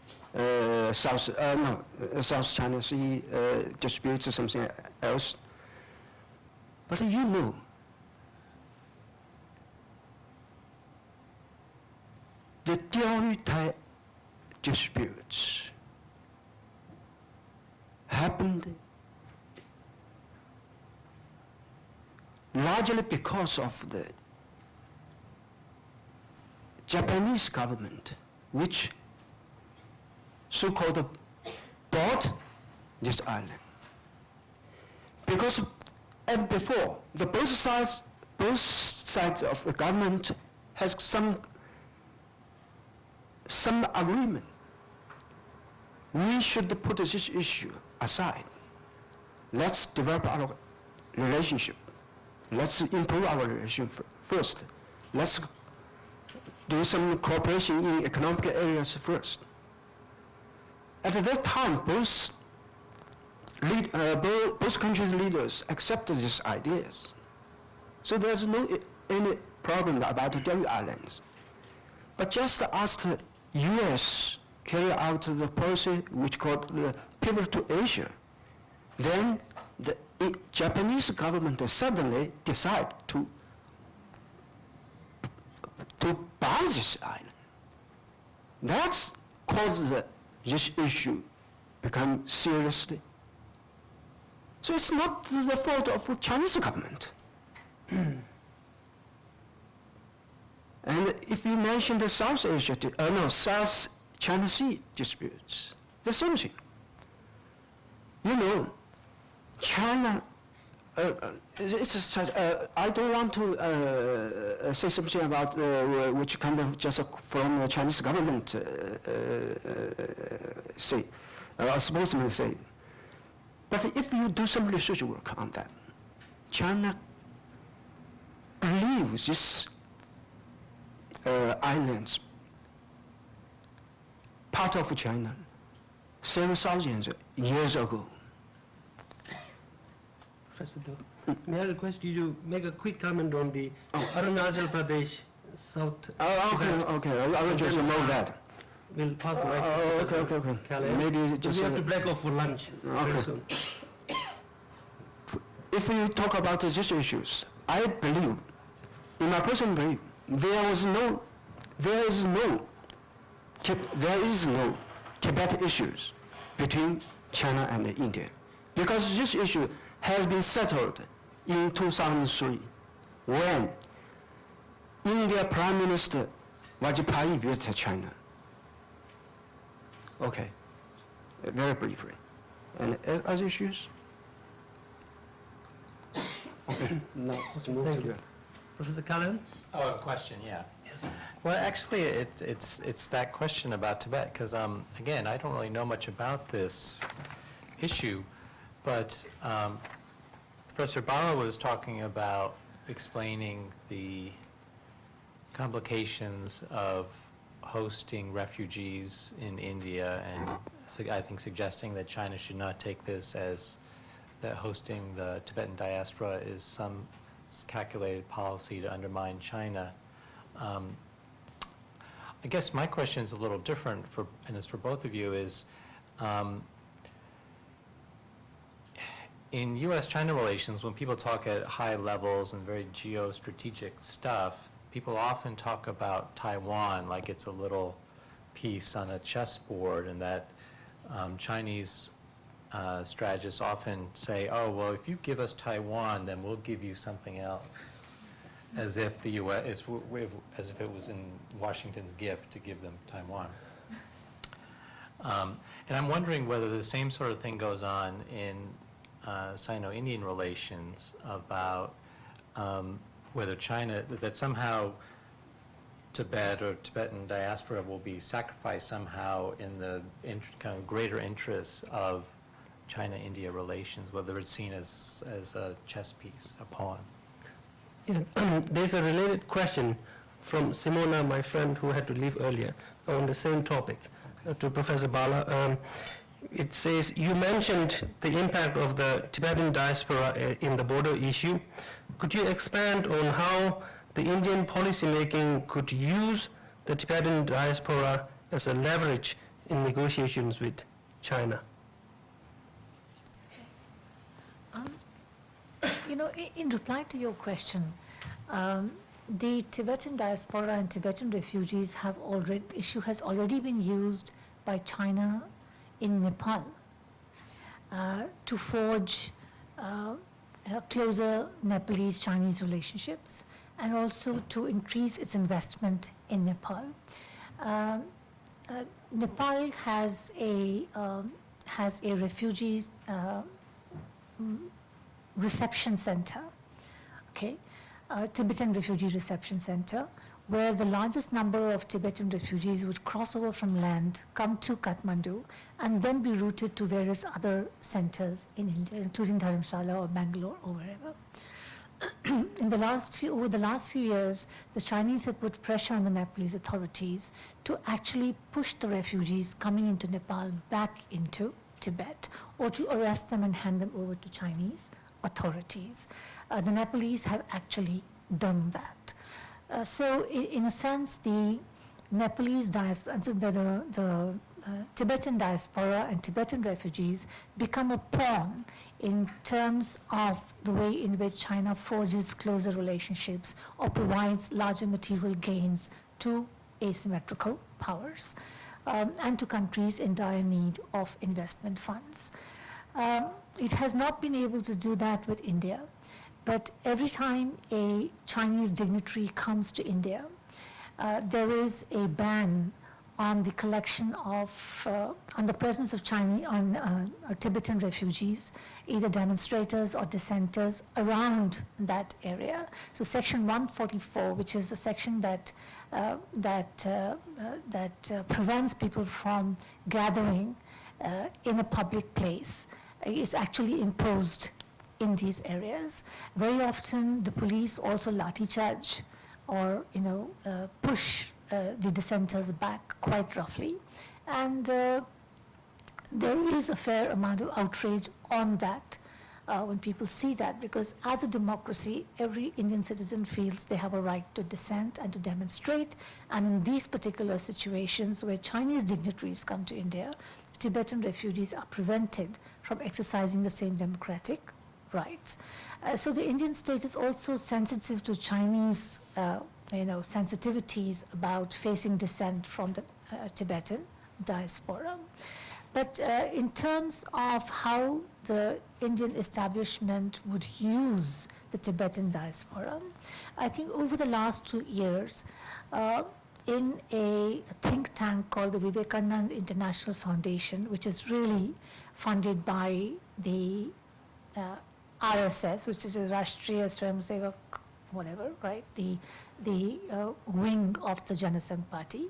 South China Sea disputes or something else. But you know, the Delta disputes happened largely because of the Japanese government, which so-called bought this island. Because as before, both sides of the government has some agreement. We should put this issue aside. Let's develop our relationship. Let's improve our relationship first. Let's do some cooperation in economic areas first. At that time, both countries' leaders accepted these ideas. So there's any problem about the Delta Islands. But just as the U.S. carry out the policy which called the pivot to Asia, then the Japanese government suddenly decide to buy this island. That's caused this issue become seriously. So it's not the fault of Chinese government. And if you mention the South China Sea disputes, the same thing. You know, China, I don't want to say something about which kind of just from the Chinese government say, or spokesman say. But if you do some research work on that, China believes this islands, part of China, 7,000 years ago. Professor Do, may I request you to make a quick comment on the Arunachal Pradesh, South Tibet. Okay, I will just know that. We'll pass the mic to Okay. Callahan. Maybe just we have to break off for lunch very soon. If we talk about these issues, I believe, in my personal belief, there is no Tibet issues between China and India, because this issue has been settled in 2003 when India Prime Minister Vajpayee visited China. Okay, very briefly. And other issues? Okay, now let's move Thank to you. Professor Callahan? Oh, a question, yeah. Well, actually, it's that question about Tibet, because, again, I don't really know much about this issue, but Professor Bhalla was talking about explaining the complications of hosting refugees in India, and I think suggesting that China should not take this as that hosting the Tibetan diaspora is some calculated policy to undermine China. I guess my question is a little different, and it's for both of you, is in U.S.-China relations, when people talk at high levels and very geostrategic stuff, people often talk about Taiwan like it's a little piece on a chessboard, and that Chinese strategists often say, oh, well, if you give us Taiwan, then we'll give you something else, as if the U.S., as if it was in Washington's gift to give them Taiwan. And I'm wondering whether the same sort of thing goes on in Sino-Indian relations, about whether China, that somehow Tibet or Tibetan diaspora will be sacrificed somehow in the kind of greater interests of China-India relations, whether it's seen as a chess piece, a pawn. Yeah, there's a related question from Simona, my friend who had to leave earlier, on the same topic, to Professor Bhalla. It says, you mentioned the impact of the Tibetan diaspora in the border issue. Could you expand on how the Indian policymaking could use the Tibetan diaspora as a leverage in negotiations with China? You know, in reply to your question, the Tibetan diaspora and Tibetan refugees issue has already been used by China in Nepal to forge closer Nepalese-Chinese relationships, and also to increase its investment in Nepal. Nepal has a refugees reception center, okay, Tibetan Refugee Reception Center, where the largest number of Tibetan refugees would cross over from land, come to Kathmandu, and then be routed to various other centers in India, including Dharamsala or Bangalore or wherever. Over the last few years, the Chinese have put pressure on the Nepalese authorities to actually push the refugees coming into Nepal back into Tibet, or to arrest them and hand them over to Chinese authorities. The Nepalese have actually done that. So in a sense, the Nepalese diaspora, the Tibetan diaspora and Tibetan refugees become a pawn in terms of the way in which China forges closer relationships or provides larger material gains to asymmetrical powers and to countries in dire need of investment funds. It has not been able to do that with India, but every time a Chinese dignitary comes to India, there is a ban on the collection of, on the presence of Tibetan refugees, either demonstrators or dissenters around that area. So Section 144, which is a section that prevents people from gathering in a public place, is actually imposed in these areas. Very often, the police also lathi charge or push the dissenters back quite roughly, and there is a fair amount of outrage on that when people see that, because as a democracy, every Indian citizen feels they have a right to dissent and to demonstrate, and in these particular situations where Chinese dignitaries come to India, Tibetan refugees are prevented from exercising the same democratic rights. So the Indian state is also sensitive to Chinese sensitivities about facing dissent from the Tibetan diaspora. But in terms of how the Indian establishment would use the Tibetan diaspora, I think over the last 2 years, in a think tank called the Vivekananda International Foundation, which is really funded by the RSS, which is a Rashtriya Swayamsevak, whatever, right? The wing of the Janasangh Party,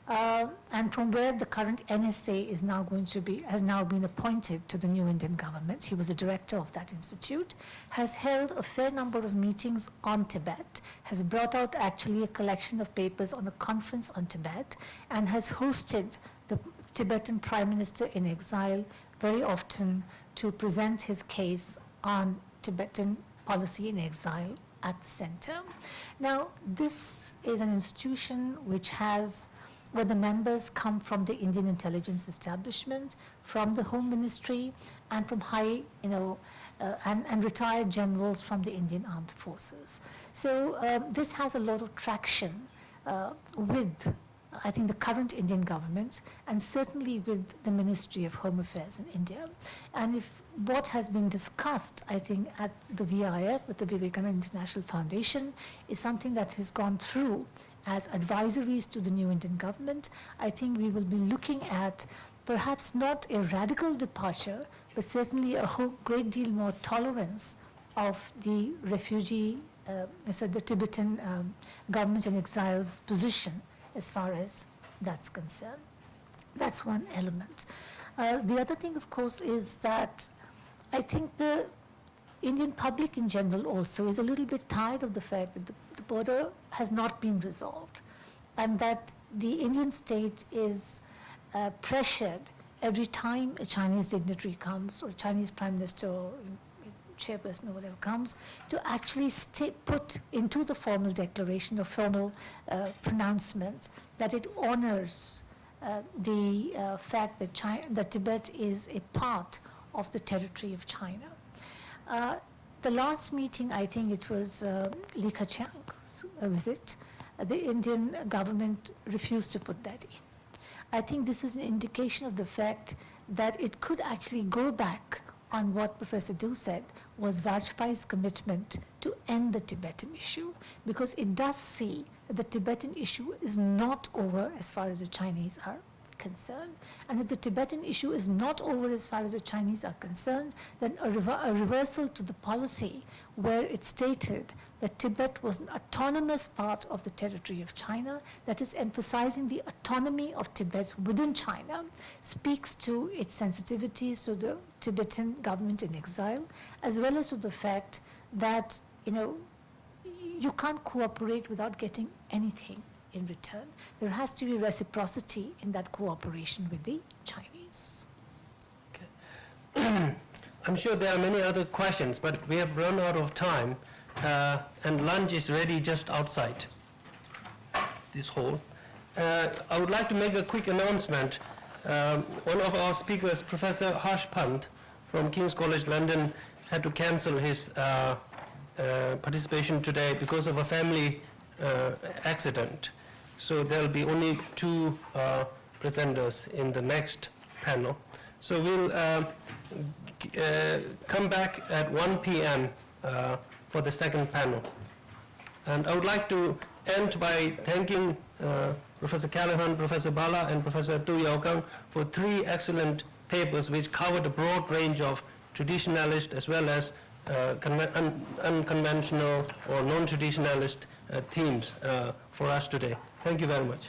and from where the current NSA has now been appointed to the new Indian government. He was a director of that institute, has held a fair number of meetings on Tibet, has brought out actually a collection of papers on a conference on Tibet, and has hosted the Tibetan Prime Minister in exile very often to present his case on Tibetan policy in exile at the center. Now, this is an institution where the members come from the Indian intelligence establishment, from the Home Ministry, and from high, and retired generals from the Indian Armed Forces. So this has a lot of traction with, I think, the current Indian government, and certainly with the Ministry of Home Affairs in India. And if what has been discussed, I think, at the VIF, with the Vivekananda International Foundation, is something that has gone through as advisories to the new Indian government, I think we will be looking at perhaps not a radical departure, but certainly a great deal more tolerance of the refugee, so the Tibetan government in exile's position as far as that's concerned. That's one element. The other thing, of course, is that I think the Indian public in general also is a little bit tired of the fact that the border has not been resolved, and that the Indian state is pressured every time a Chinese dignitary comes, or Chinese prime minister, or chairperson, or whatever comes, to actually put into the formal declaration or formal pronouncement that it honors the fact that Tibet is a part of the territory of China. The last meeting, I think it was Li Keqiang's visit, the Indian government refused to put that in. I think this is an indication of the fact that it could actually go back on what Professor Du said was Vajpayee's commitment to end the Tibetan issue, because it does see that the Tibetan issue is not over as far as the Chinese are concerned. And if the Tibetan issue is not over as far as the Chinese are concerned, then a reversal to the policy where it stated that Tibet was an autonomous part of the territory of China, that is emphasizing the autonomy of Tibet within China, speaks to its sensitivities to the Tibetan government in exile, as well as to the fact that, you can't cooperate without getting anything in return. There has to be reciprocity in that cooperation with the Chinese. Okay. I'm sure there are many other questions, but we have run out of time, and lunch is ready just outside this hall. I would like to make a quick announcement. One of our speakers, Professor Harsh Pant from King's College London, had to cancel his participation today because of a family accident. So there will be only two presenters in the next panel. So we'll come back at 1 p.m. For the second panel. And I would like to end by thanking Professor Callahan, Professor Bhalla, and Professor Tu Youkang for 3 excellent papers which covered a broad range of traditionalist as well as unconventional or non-traditionalist themes for us today. Thank you very much.